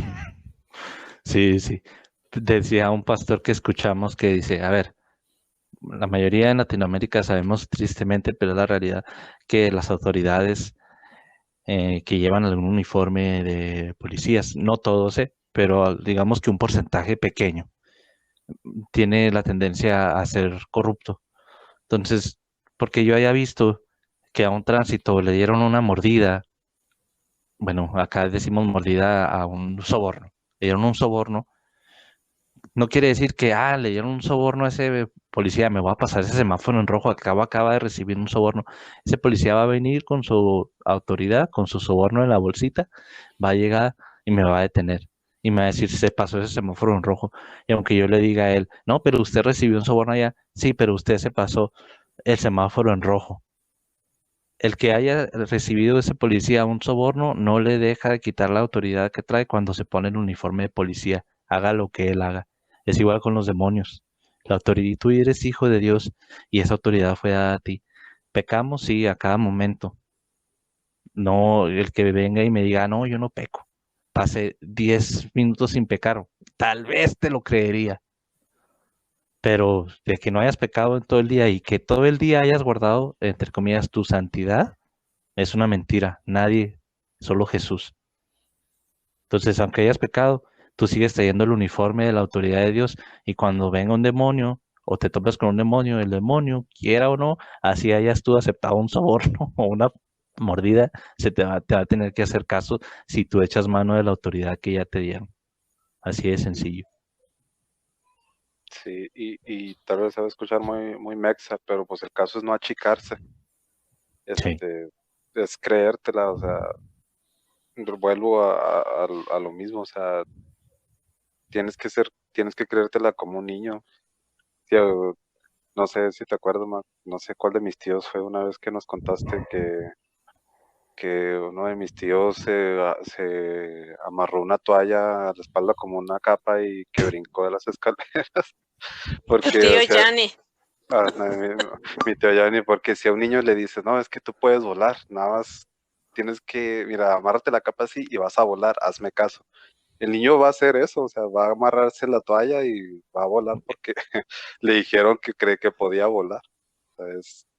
Sí, sí. Decía un pastor que escuchamos que dice, a ver, la mayoría en Latinoamérica sabemos tristemente, pero es la realidad, que las autoridades que llevan algún uniforme de policías, no todos, pero digamos que un porcentaje pequeño, tiene la tendencia a ser corrupto. Entonces, porque yo haya visto que a un tránsito le dieron una mordida, bueno, acá decimos mordida a un soborno, le dieron un soborno, no quiere decir que, le dieron un soborno a ese policía, me voy a pasar ese semáforo en rojo, acaba de recibir un soborno. Ese policía va a venir con su autoridad, con su soborno en la bolsita, va a llegar y me va a detener. Y me va a decir, se pasó ese semáforo en rojo. Y aunque yo le diga a él, no, pero usted recibió un soborno allá, sí, pero usted se pasó el semáforo en rojo. El que haya recibido ese policía un soborno no le deja de quitar la autoridad que trae cuando se pone el uniforme de policía, haga lo que él haga. Es igual con los demonios. La autoridad, tú eres hijo de Dios y esa autoridad fue dada a ti. Pecamos, sí, a cada momento. No el que venga y me diga, no, yo no peco. Pase 10 minutos sin pecar. Tal vez te lo creería. Pero de que no hayas pecado en todo el día y que todo el día hayas guardado, entre comillas, tu santidad, es una mentira. Nadie, solo Jesús. Entonces, aunque hayas pecado, tú sigues trayendo el uniforme de la autoridad de Dios, y cuando venga un demonio o te topas con un demonio, el demonio, quiera o no, así hayas tú aceptado un soborno o una mordida, te va a tener que hacer caso si tú echas mano de la autoridad que ya te dieron. Así de sencillo. Sí, y tal vez se va a escuchar muy, muy mexa, pero pues el caso es no achicarse, Sí. es creértela, o sea, vuelvo a lo mismo, o sea, tienes que creértela como un niño. Sí, no sé si te acuerdas, no sé cuál de mis tíos fue una vez que nos contaste que uno de mis tíos se amarró una toalla a la espalda como una capa y que brincó de las escaleras. Tu Porque, tío o sea, Yanni. no, mi tío Yanni, porque si a un niño le dices, no, es que tú puedes volar, nada más tienes que, mira, amárrate la capa así y vas a volar, hazme caso. el niño va a hacer eso, o sea, va a amarrarse la toalla y va a volar porque le dijeron que cree que podía volar. O sea,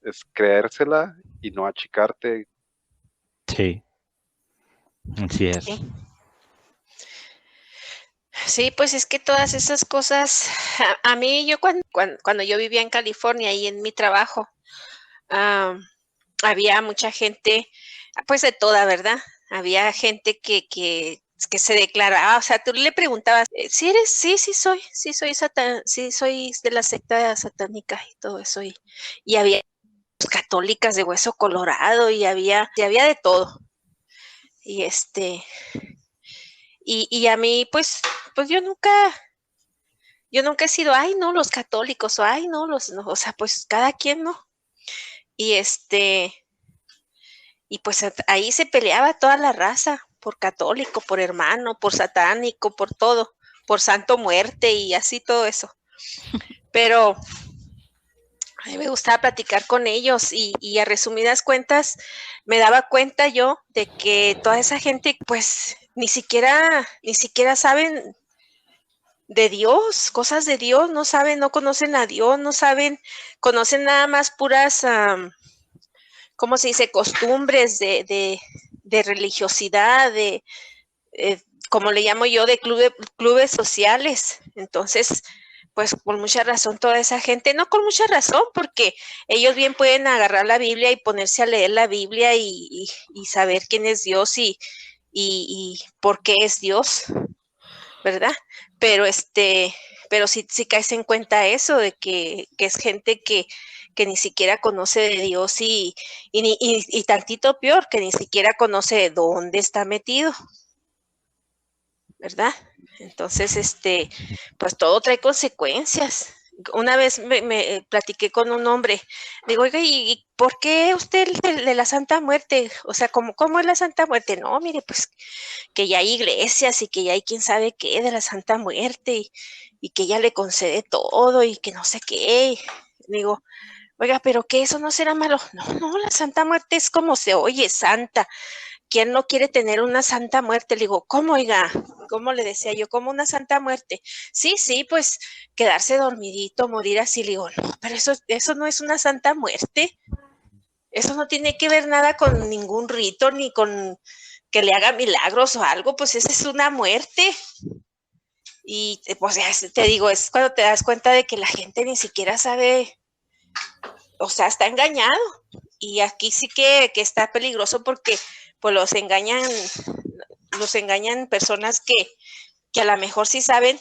es creérsela y no achicarte. Sí, así es. Sí. Sí, pues es que todas esas cosas, a mí yo cuando yo vivía en California y en mi trabajo, había mucha gente, pues de toda, ¿verdad? Había gente que se declaraba, o sea, tú le preguntabas, ¿sí eres? Sí, sí soy de la secta satánica y todo eso, y había católicas de hueso colorado y había de todo. Y y a mí, pues yo nunca he sido, ay, no, los católicos, o ay, no, no, o sea, pues cada quien, ¿no? Y y pues ahí se peleaba toda la raza, por católico, por hermano, por satánico, por todo, por santo muerte y así todo eso. Pero a mí me gustaba platicar con ellos y a resumidas cuentas me daba cuenta yo de que toda esa gente pues ni siquiera saben de Dios, cosas de Dios, no saben, no conocen a Dios, no saben, conocen nada más puras, ¿cómo se dice? Costumbres de religiosidad, como le llamo yo, de clubes sociales. Entonces, pues por mucha razón toda esa gente, no con mucha razón, porque ellos bien pueden agarrar la Biblia y ponerse a leer la Biblia y saber quién es Dios y por qué es Dios, ¿verdad? Pero pero sí caes en cuenta eso de que es gente que ni siquiera conoce de Dios y tantito peor, que ni siquiera conoce de dónde está metido, ¿verdad? Entonces, pues todo trae consecuencias. Una vez me platiqué con un hombre, digo, oiga, ¿y por qué usted de la Santa Muerte? O sea, ¿cómo es la Santa Muerte? No, mire, pues que ya hay iglesias y que ya hay quién sabe qué de la Santa Muerte y que ella le concede todo y que no sé qué. Digo, oiga, pero que eso no será malo. No, la Santa Muerte es como se oye, santa. ¿Quién no quiere tener una santa muerte? Le digo, ¿cómo, oiga? ¿Cómo le decía yo? ¿Cómo una santa muerte? Sí, pues quedarse dormidito, morir así. Le digo, no, pero eso no es una santa muerte. Eso no tiene que ver nada con ningún rito, ni con que le haga milagros o algo, pues esa es una muerte. Y pues ya te digo, es cuando te das cuenta de que la gente ni siquiera sabe, o sea, está engañado. Y aquí sí que está peligroso porque pues los engañan personas que a lo mejor sí saben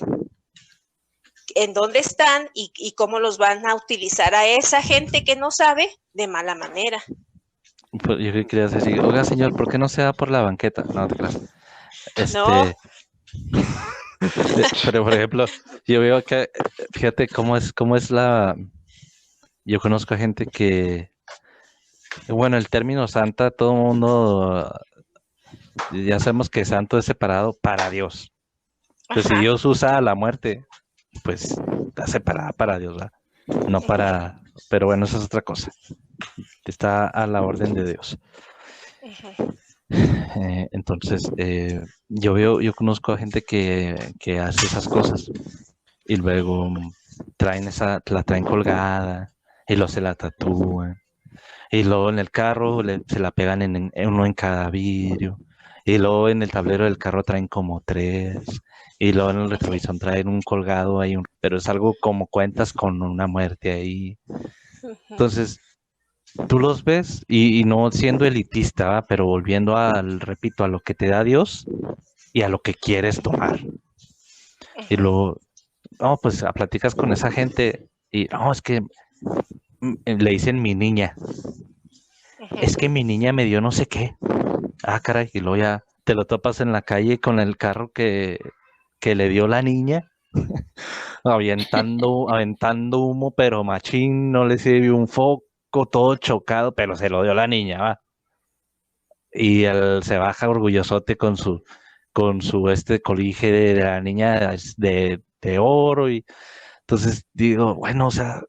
en dónde están y cómo los van a utilizar a esa gente que no sabe de mala manera. Pues yo quería decir, oiga, señor, ¿por qué no se va por la banqueta? No, te creas. No. Pero por ejemplo, yo veo que, fíjate cómo es yo conozco a gente que, bueno, el término santa, todo el mundo, ya sabemos que santo es separado para Dios. Pues si Dios usa la muerte, pues está separada para Dios, ¿verdad? No para, pero bueno, esa es otra cosa. Está a la orden de Dios. Entonces, yo conozco a gente que hace esas cosas y luego la traen colgada y luego se la tatúan y luego en el carro se la pegan en uno en cada vidrio y luego en el tablero del carro traen como 3 y luego en el retrovisor traen un colgado ahí, pero es algo como cuentas con una muerte ahí. Entonces, tú los ves y no siendo elitista, ¿va? Pero volviendo repito, a lo que te da Dios y a lo que quieres tomar. Y luego, no, pues platicas con esa gente y, no, es que le dicen mi niña. Es que mi niña me dio no sé qué. Ah, caray, y luego ya te lo topas en la calle con el carro que le dio la niña. aventando humo, pero machín, no le sirvió un foco, todo chocado, pero se lo dio la niña, va. Y él se baja orgullosote con su colige de la niña de oro. Y entonces digo, bueno, o sea,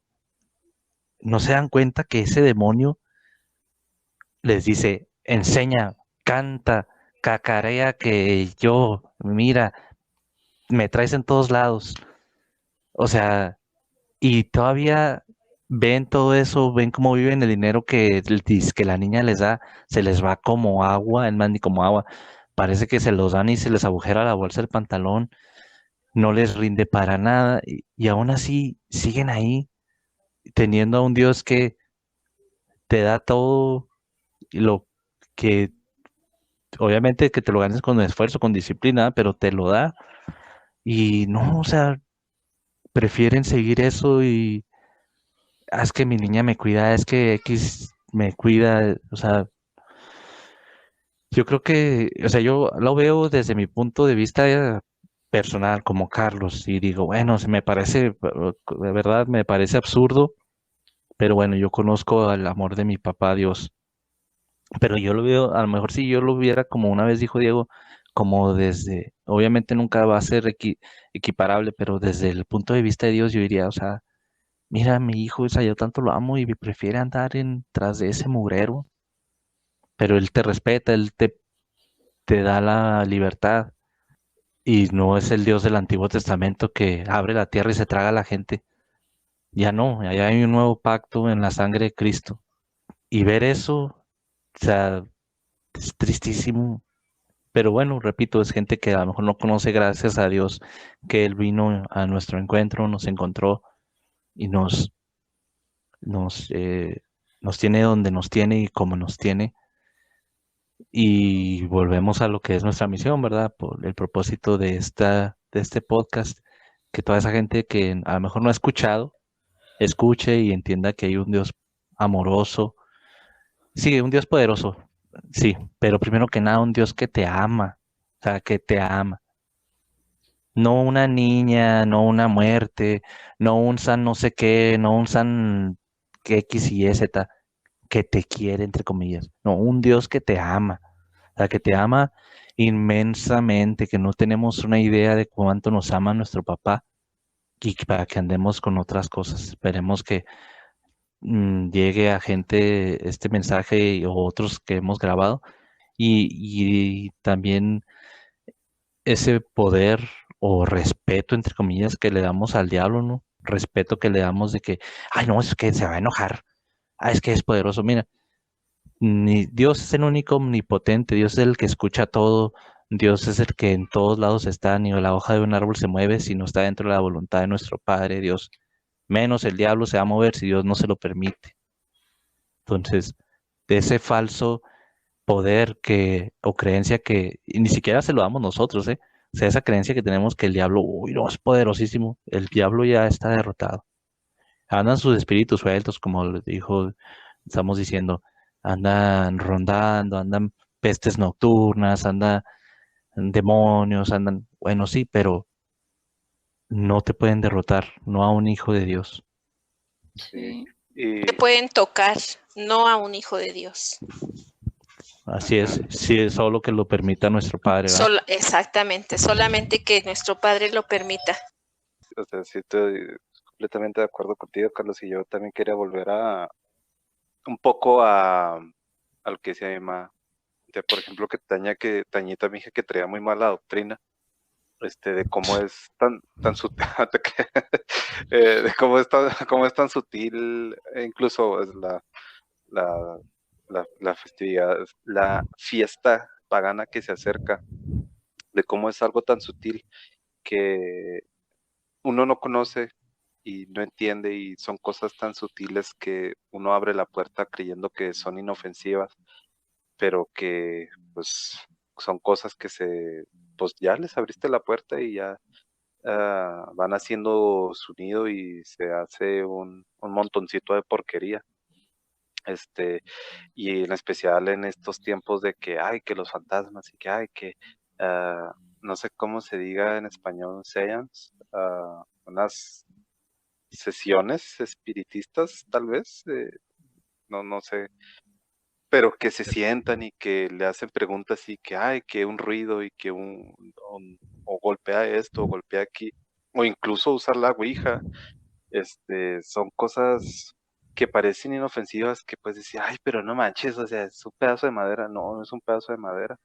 no se dan cuenta que ese demonio les dice, enseña, canta, cacarea, que yo, mira, me traes en todos lados. O sea, y todavía ven todo eso, ven cómo viven el dinero que la niña les da, se les va como agua, es más, ni como agua. Parece que se los dan y se les agujera la bolsa del pantalón, no les rinde para nada, y aún así siguen ahí, teniendo a un Dios que te da todo lo que, obviamente que te lo ganes con esfuerzo, con disciplina, pero te lo da. Y no, o sea, prefieren seguir eso y es que mi niña me cuida, es que X me cuida, o sea, yo creo que, o sea, yo lo veo desde mi punto de vista personal como Carlos y digo, bueno, se me parece, de verdad, me parece absurdo, pero bueno, yo conozco el amor de mi papá Dios, pero yo lo veo, a lo mejor si yo lo viera como una vez dijo Diego, como desde, obviamente nunca va a ser equiparable, pero desde el punto de vista de Dios yo diría, o sea, mira, mi hijo, o sea, yo tanto lo amo y prefiere andar en tras de ese mugrero, pero él te respeta, te da la libertad y no es el Dios del Antiguo Testamento que abre la tierra y se traga a la gente. Ya no, ya hay un nuevo pacto en la sangre de Cristo. Y ver eso, o sea, es tristísimo. Pero bueno, repito, es gente que a lo mejor no conoce, gracias a Dios, que Él vino a nuestro encuentro, nos encontró y nos, eh, nos tiene donde nos tiene y como nos tiene. Y volvemos a lo que es nuestra misión, ¿verdad? Por el propósito de este podcast, que toda esa gente que a lo mejor no ha escuchado, escuche y entienda que hay un Dios amoroso, sí, un Dios poderoso, sí, pero primero que nada un Dios que te ama, o sea, que te ama. No una niña, no una muerte, no un san no sé qué, no un san que X y Y, Z, que te quiere, entre comillas. No, un Dios que te ama, o sea, que te ama inmensamente, que no tenemos una idea de cuánto nos ama nuestro papá y para que andemos con otras cosas. Esperemos que llegue a gente este mensaje o otros que hemos grabado y también ese poder o respeto, entre comillas, que le damos al diablo, ¿no? Respeto que le damos de que, ay, no, es que se va a enojar, ah, es que es poderoso. Mira, ni Dios es el único omnipotente, Dios es el que escucha todo, Dios es el que en todos lados está, ni la hoja de un árbol se mueve si no está dentro de la voluntad de nuestro Padre Dios. Menos el diablo se va a mover si Dios no se lo permite. Entonces, de ese falso poder que o creencia que y ni siquiera se lo damos nosotros, ¿eh? O sea, esa creencia que tenemos que el diablo, uy, no, es poderosísimo, el diablo ya está derrotado. Andan sus espíritus sueltos, como les dijo, estamos diciendo, andan rondando, andan pestes nocturnas, andan demonios, andan, bueno, sí, pero no te pueden derrotar, no a un hijo de Dios. Sí. Te pueden tocar, no a un hijo de Dios. Así es, sí, es solo que lo permita nuestro Padre, ¿verdad? Exactamente, solamente que nuestro Padre lo permita. O sea, sí estoy completamente de acuerdo contigo, Carlos, y yo también quería volver a un poco a lo que decía mi mamá, por ejemplo, Tañita, mi hija, que traía muy mala doctrina, de cómo es tan sutil, de cómo es tan sutil, e incluso es la, la festividad, la fiesta pagana que se acerca, de cómo es algo tan sutil que uno no conoce y no entiende, y son cosas tan sutiles que uno abre la puerta creyendo que son inofensivas, pero que pues son cosas que pues ya les abriste la puerta y ya van haciendo su nido y se hace un montoncito de porquería. Y en especial en estos tiempos de que hay que los fantasmas y que hay que no sé cómo se diga en español, seance, unas sesiones espiritistas, tal vez, no sé, pero que se sientan y que le hacen preguntas y que hay que un ruido y que o golpea esto o golpea aquí, o incluso usar la ouija. Son cosas que parecen inofensivas, que puedes decir, ay, pero no manches, o sea, es un pedazo de madera. No, no es un pedazo de madera.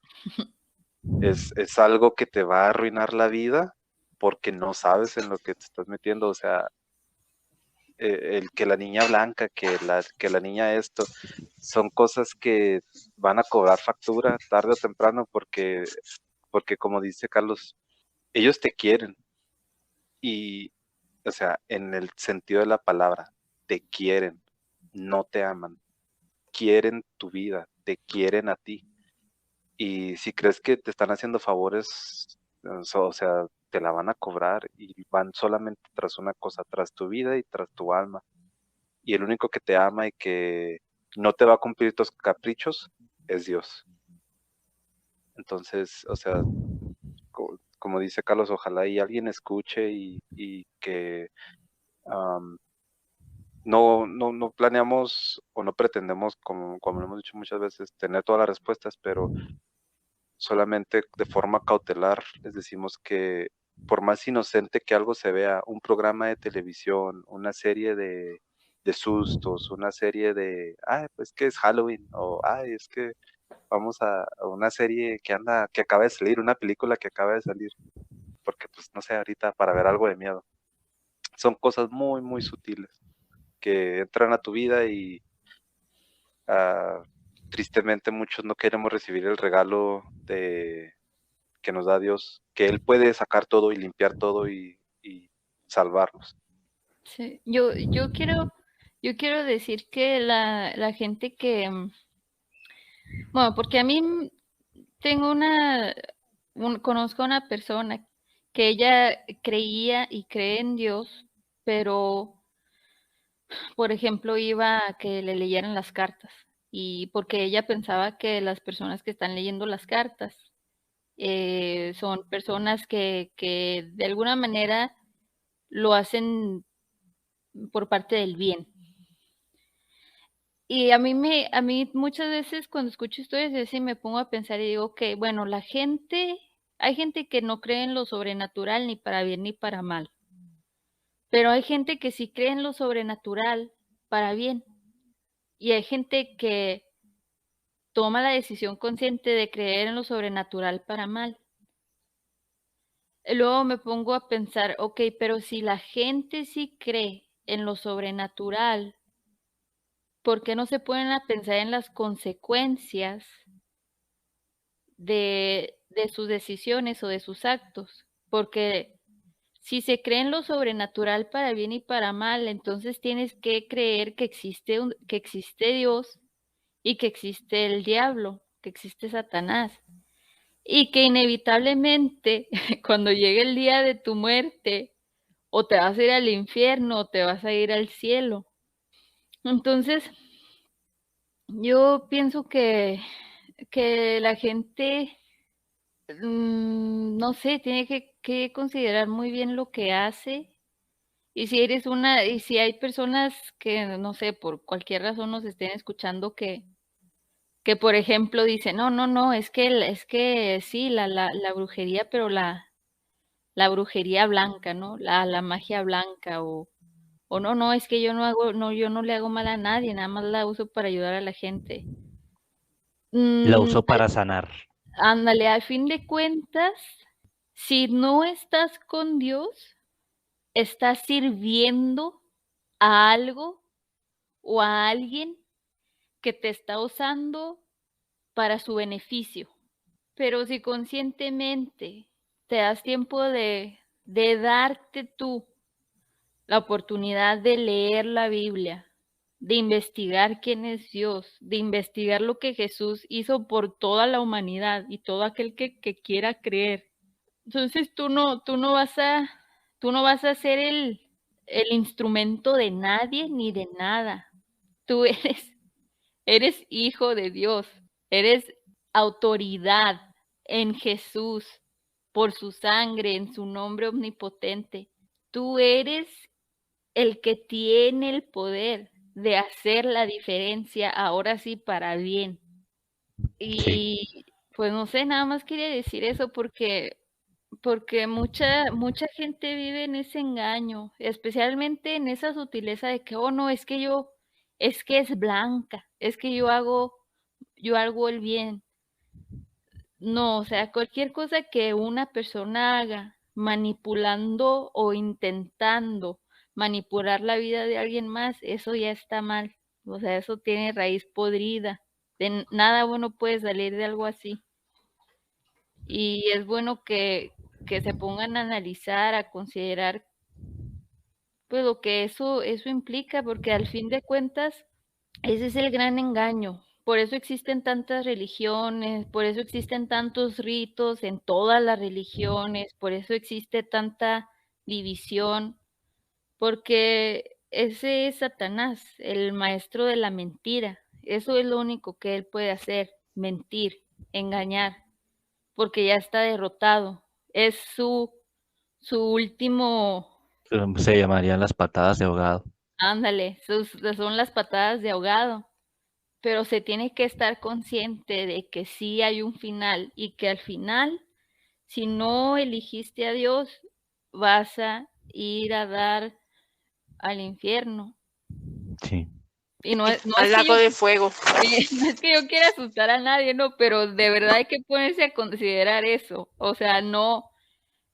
Es algo que te va a arruinar la vida porque no sabes en lo que te estás metiendo. O sea, el que la niña blanca, que la niña esto, son cosas que van a cobrar factura tarde o temprano porque como dice Carlos, ellos te quieren y, o sea, en el sentido de la palabra, te quieren, no te aman, quieren tu vida, te quieren a ti. Y si crees que te están haciendo favores, o sea, te la van a cobrar y van solamente tras una cosa, tras tu vida y tras tu alma. Y el único que te ama y que no te va a cumplir tus caprichos es Dios. Entonces, o sea, como dice Carlos, ojalá y alguien escuche y que no planeamos o no pretendemos, como lo hemos dicho muchas veces, tener todas las respuestas, pero solamente de forma cautelar les decimos que por más inocente que algo se vea, un programa de televisión, una serie de sustos, una serie de, pues que es Halloween, o es que vamos a una serie que acaba de salir, una película que acaba de salir, porque pues no sé, ahorita para ver algo de miedo. Son cosas muy, muy sutiles que entran a tu vida y tristemente muchos no queremos recibir el regalo que nos da Dios, que Él puede sacar todo y limpiar todo y salvarnos. Sí, yo quiero decir que la gente que, bueno, porque a mí tengo conozco a una persona que ella creía y cree en Dios, pero, por ejemplo, iba a que le leyeran las cartas y porque ella pensaba que las personas que están leyendo las cartas son personas que de alguna manera lo hacen por parte del bien. Y a mí muchas veces cuando escucho historias así me pongo a pensar y digo que, bueno, hay gente que no cree en lo sobrenatural ni para bien ni para mal, pero hay gente que sí cree en lo sobrenatural para bien y hay gente que toma la decisión consciente de creer en lo sobrenatural para mal. Luego me pongo a pensar, ok, pero si la gente sí cree en lo sobrenatural, ¿por qué no se ponen a pensar en las consecuencias de sus decisiones o de sus actos? Porque si se cree en lo sobrenatural para bien y para mal, entonces tienes que creer que que existe Dios y que existe el diablo, que existe Satanás. Y que inevitablemente cuando llegue el día de tu muerte, o te vas a ir al infierno o te vas a ir al cielo. Entonces, yo pienso que la gente, no sé, tiene que considerar muy bien lo que hace. Y y si hay personas que, no sé, por cualquier razón nos estén escuchando que por ejemplo dicen, no, no, no, es que sí, la brujería, pero la brujería blanca, ¿no? La magia blanca o no, no, es que yo no le hago mal a nadie, nada más la uso para ayudar a la gente. La Mm, usó para sanar. ándale, al fin de cuentas, si no estás con Dios, estás sirviendo a algo o a alguien que te está usando para su beneficio. Pero si conscientemente te das tiempo de darte tú la oportunidad de leer la Biblia, de investigar quién es Dios, de investigar lo que Jesús hizo por toda la humanidad y todo aquel que quiera creer. Entonces tú no vas a ser el instrumento de nadie ni de nada. Tú eres hijo de Dios, eres autoridad en Jesús por su sangre, en su nombre omnipotente. Tú eres el que tiene el poder de hacer la diferencia, ahora sí, para bien. Sí. Y pues no sé, nada más quería decir eso porque mucha gente vive en ese engaño, especialmente en esa sutileza de que, oh no, es que es blanca, es que yo hago el bien. No, o sea, cualquier cosa que una persona haga manipulando o intentando manipular la vida de alguien más, eso ya está mal. O sea, eso tiene raíz podrida. Nada bueno puede salir de algo así. Y es bueno que se pongan a analizar, a considerar pues lo que eso implica, porque al fin de cuentas, ese es el gran engaño. Por eso existen tantas religiones, por eso existen tantos ritos en todas las religiones, por eso existe tanta división, porque ese es Satanás, el maestro de la mentira. Eso es lo único que él puede hacer, mentir, engañar, porque ya está derrotado. Es su último, Se llamarían las patadas de ahogado. ándale, son las patadas de ahogado. Pero se tiene que estar consciente de que sí hay un final y que al final, si no elegiste a Dios, vas a ir a dar al infierno. Sí. Y no es Al lago de fuego. no es que yo quiera asustar a nadie, no, pero de verdad hay que ponerse a considerar eso. O sea, no,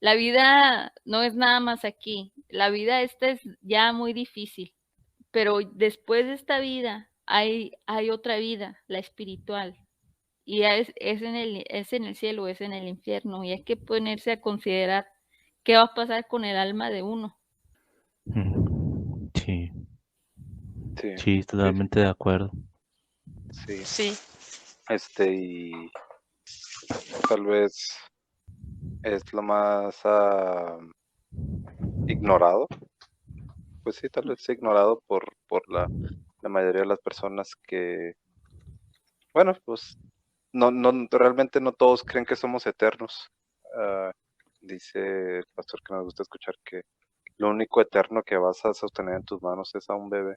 la vida no es nada más aquí. La vida esta es ya muy difícil, pero después de esta vida hay otra vida, la espiritual. Y es en el cielo, es en el infierno. Y hay que ponerse a considerar qué va a pasar con el alma de uno. Sí, Sí, sí, totalmente de acuerdo. sí. Sí. Y tal vez es lo más ignorado. Pues sí, tal vez ignorado por la mayoría de las personas que, bueno, pues no, realmente no todos creen que somos eternos. Dice el pastor que nos gusta escuchar que lo único eterno que vas a sostener en tus manos es a un bebé,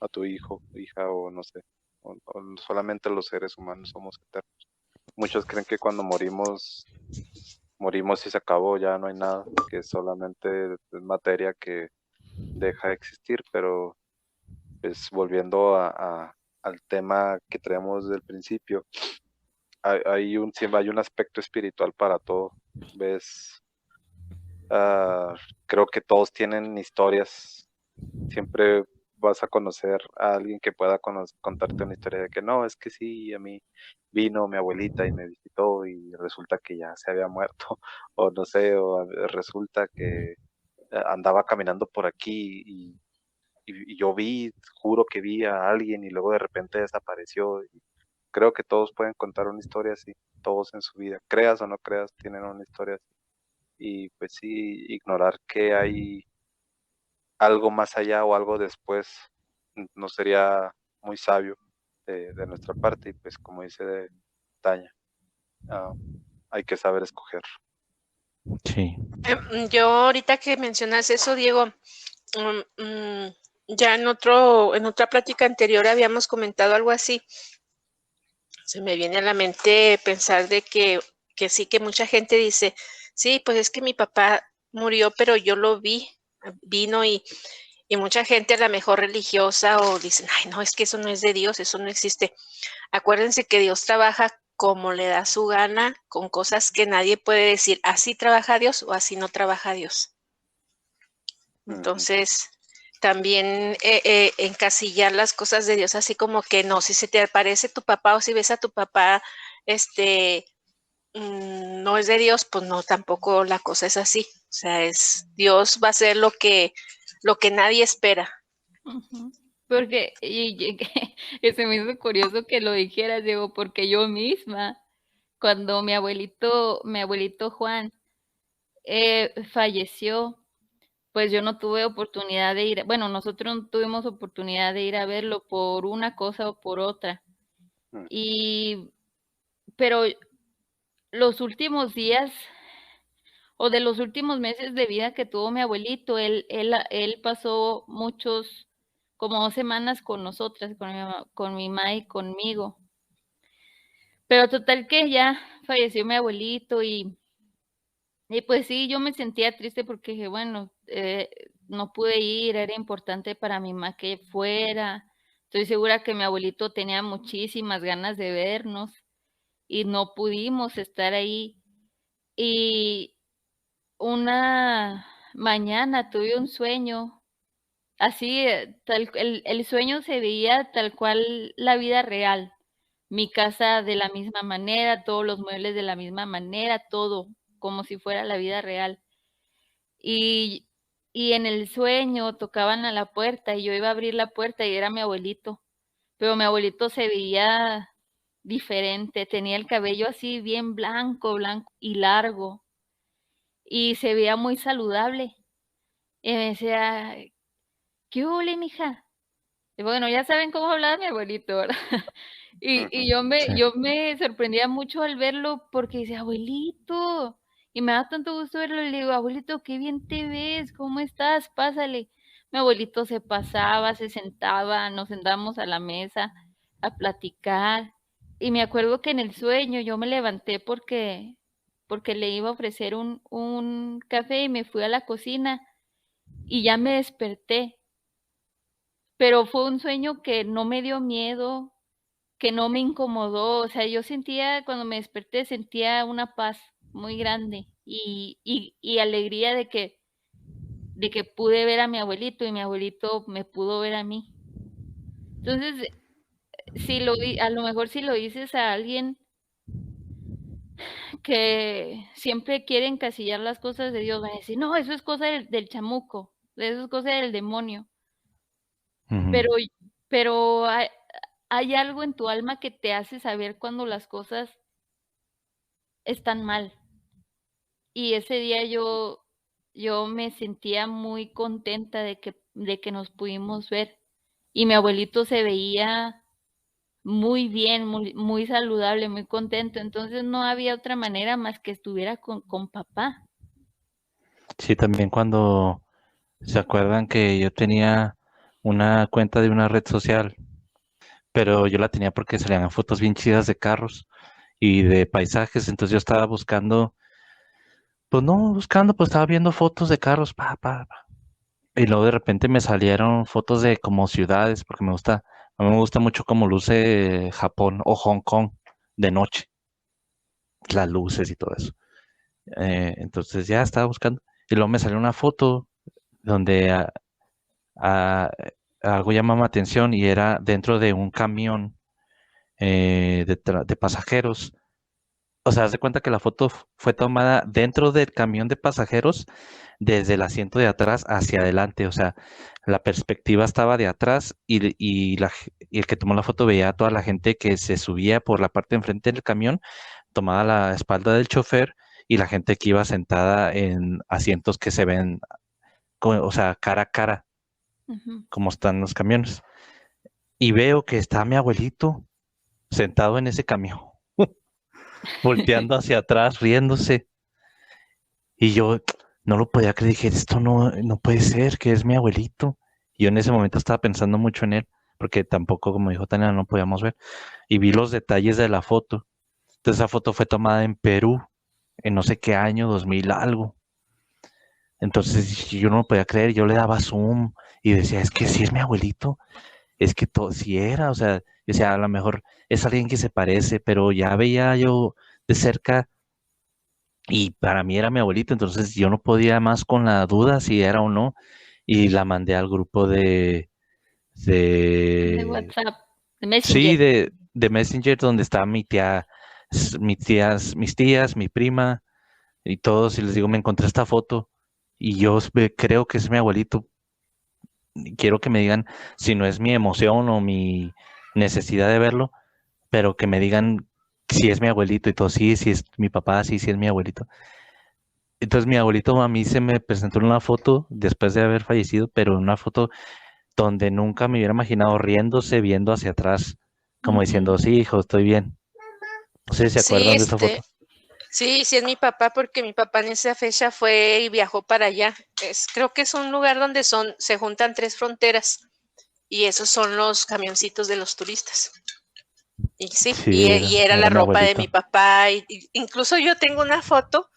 a tu hijo, hija o no sé, o solamente los seres humanos somos eternos. Muchos creen que cuando morimos y se acabó, ya no hay nada, que solamente es materia que deja de existir, pero pues volviendo al tema que traemos desde el principio, siempre hay un aspecto espiritual para todo. ¿Ves? Creo que todos tienen historias. Siempre vas a conocer a alguien que pueda contarte una historia de que no, es que sí, a mí vino mi abuelita y me visitó y resulta que ya se había muerto, o no sé, o resulta que andaba caminando por aquí y yo juro que vi a alguien y luego de repente desapareció. Creo que todos pueden contar una historia así, todos en su vida, creas o no creas, tienen una historia así. Y pues sí, ignorar que hay algo más allá o algo después no sería muy sabio de nuestra parte. Y pues como dice Tania, hay que saber escoger. Sí. Yo ahorita que mencionas eso, Diego, ya en otra plática anterior habíamos comentado algo así. Se me viene a la mente pensar de que sí, que mucha gente dice, sí, pues es que mi papá murió, pero yo lo vino y mucha gente a la mejor religiosa o dicen, ay, no, es que eso no es de Dios, eso no existe. Acuérdense que Dios trabaja como le da su gana, con cosas que nadie puede decir, así trabaja Dios o así no trabaja Dios. Entonces, también encasillar las cosas de Dios así como que no, si se te aparece tu papá o si ves a tu papá, no es de Dios, pues no, tampoco la cosa es así. O sea, Dios va a hacer lo que nadie espera. Porque se me hizo curioso que lo dijeras, Diego, porque yo misma, cuando mi abuelito Juan falleció, pues yo no tuve oportunidad de ir, bueno, nosotros no tuvimos oportunidad de ir a verlo por una cosa o por otra. Pero los últimos días o de los últimos meses de vida que tuvo mi abuelito, él pasó como 2 semanas con nosotras, con mi mamá y conmigo. Pero total que ya falleció mi abuelito y pues sí, yo me sentía triste porque dije, bueno, no pude ir, era importante para mi mamá que fuera. Estoy segura que mi abuelito tenía muchísimas ganas de vernos y no pudimos estar ahí. Y una mañana tuve un sueño, así, el sueño se veía tal cual la vida real. Mi casa de la misma manera, todos los muebles de la misma manera, todo como si fuera la vida real. Y, y en el sueño tocaban a la puerta y yo iba a abrir la puerta y era mi abuelito, pero mi abuelito se veía diferente, tenía el cabello así bien blanco, blanco y largo y se veía muy saludable. Y me decía, ¿qué hubo, mija? Y bueno, ya saben cómo hablaba mi abuelito, ¿verdad? Y Sí. yo me sorprendía mucho al verlo porque decía, abuelito, y me da tanto gusto verlo, y le digo, abuelito, qué bien te ves, ¿cómo estás? Pásale. Mi abuelito se pasaba, se sentaba, nos sentábamos a la mesa a platicar. Y me acuerdo que en el sueño yo me levanté porque le iba a ofrecer un café y me fui a la cocina y ya me desperté. Pero fue un sueño que no me dio miedo, que no me incomodó, o sea, yo sentía, cuando me desperté, sentía una paz muy grande y alegría de que pude ver a mi abuelito y mi abuelito me pudo ver a mí. Entonces, a lo mejor si lo dices a alguien que siempre quiere encasillar las cosas de Dios, va a decir, no, eso es cosa del chamuco, eso es cosa del demonio. Ujú. Pero, pero hay algo en tu alma que te hace saber cuando las cosas están mal. Y ese día yo me sentía muy contenta de que nos pudimos ver. Y mi abuelito se veía muy bien, muy saludable, muy contento. Entonces no había otra manera más que estuviera con papá. Sí, también cuando se acuerdan que yo tenía una cuenta de una red social, pero yo la tenía porque salían fotos bien chidas de carros y de paisajes, entonces yo estaba buscando, pues no buscando, pues estaba viendo fotos de carros, pa. Y luego de repente me salieron fotos de como ciudades, porque a mí me gusta mucho cómo luce Japón o Hong Kong de noche, las luces y todo eso. Entonces ya estaba buscando. Y luego me salió una foto donde a- algo llamaba mi atención y era dentro de un camión de pasajeros. O sea, haz de cuenta que la foto fue tomada dentro del camión de pasajeros desde el asiento de atrás hacia adelante. O sea, la perspectiva estaba de atrás y el que tomó la foto veía a toda la gente que se subía por la parte de enfrente del camión, tomaba la espalda del chofer y la gente que iba sentada en asientos que se ven, o sea, cara a cara, Ujú. como están los camiones. Y veo que está mi abuelito sentado en ese camión, volteando hacia atrás, riéndose. Y yo no lo podía creer, dije, esto no puede ser, que es mi abuelito. Y yo en ese momento estaba pensando mucho en él, porque tampoco, como dijo Tania, no podíamos ver. Y vi los detalles de la foto. Entonces esa foto fue tomada en Perú, en no sé qué año, 2000 algo. Entonces yo no lo podía creer, yo le daba zoom y decía, es que sí es mi abuelito, es que todo, sí era, o sea, yo decía, a lo mejor es alguien que se parece, pero ya veía yo de cerca y para mí era mi abuelito, entonces yo no podía más con la duda si era o no, y la mandé al grupo De de WhatsApp, de sí, Messenger. de Messenger, donde está mi tía, mis tías, mi prima y todos, y les digo, me encontré esta foto y creo que es mi abuelito. Y quiero que me digan si no es mi emoción o mi necesidad de verlo, pero que me digan si es mi abuelito y todo, sí, si es mi papá, sí, sí es mi abuelito. Entonces mi abuelito a mí se me presentó en una foto después de haber fallecido, pero en una foto donde nunca me hubiera imaginado riéndose, viendo hacia atrás, como diciendo, Ujú. sí, hijo, estoy bien. No sé si se Sí, acuerdan de esa foto. sí, sí es mi papá porque mi papá en esa fecha fue y viajó para allá. Creo que es un lugar donde se juntan 3 fronteras y esos son los camioncitos de los turistas. Y sí, Sí, y era la era mi ropa de mi abuelito. papá. Incluso yo tengo una foto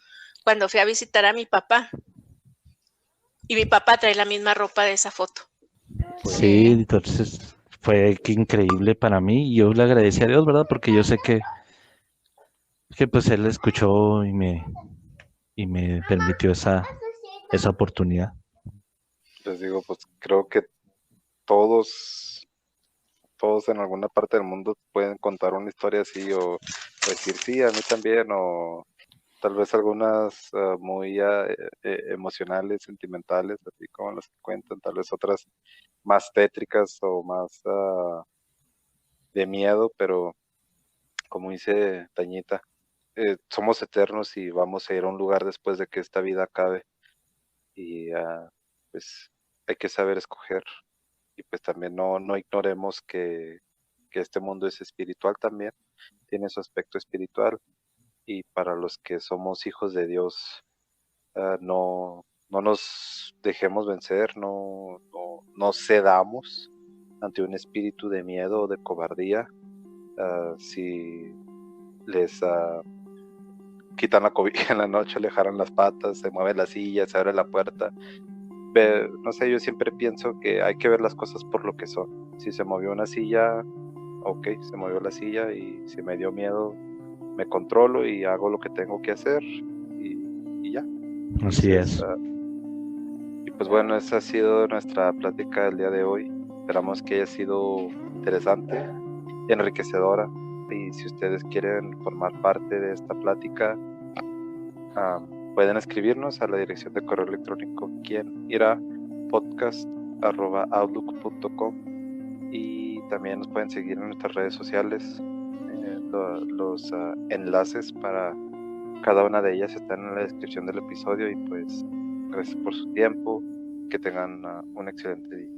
cuando fui a visitar a mi papá y mi papá trae la misma ropa de esa foto. Sí, Sí. entonces fue que increíble para mí y yo le agradecí a Dios, ¿verdad? Porque yo sé que pues él escuchó y y me permitió esa oportunidad. Les digo, pues creo que todos en alguna parte del mundo pueden contar una historia así o decir sí, a mí también, o tal vez algunas muy emocionales, sentimentales, así como las que cuentan, tal vez otras más tétricas o más de miedo, pero como dice Tañita, somos eternos y vamos a ir a un lugar después de que esta vida acabe y pues hay que saber escoger y pues también no ignoremos que este mundo es espiritual también, tiene su aspecto espiritual y para los que somos hijos de Dios, no nos dejemos vencer, no cedamos ante un espíritu de miedo o de cobardía. Si les quitan la cobija en la noche, le jalan las patas, se mueve la silla, se abre la puerta. No sé, yo siempre pienso que hay que ver las cosas por lo que son. Si se movió una silla, ok, se movió la silla y si me dio miedo, me controlo y hago lo que tengo que hacer y ya. Así es. Y pues bueno, esa ha sido nuestra plática del día de hoy. Esperamos que haya sido interesante y enriquecedora. Y si ustedes quieren formar parte de esta plática, pueden escribirnos a la dirección de correo electrónico quienira.podcast@outlook.com y también nos pueden seguir en nuestras redes sociales. Los enlaces para cada una de ellas están en la descripción del episodio y pues gracias por su tiempo, que tengan un excelente día.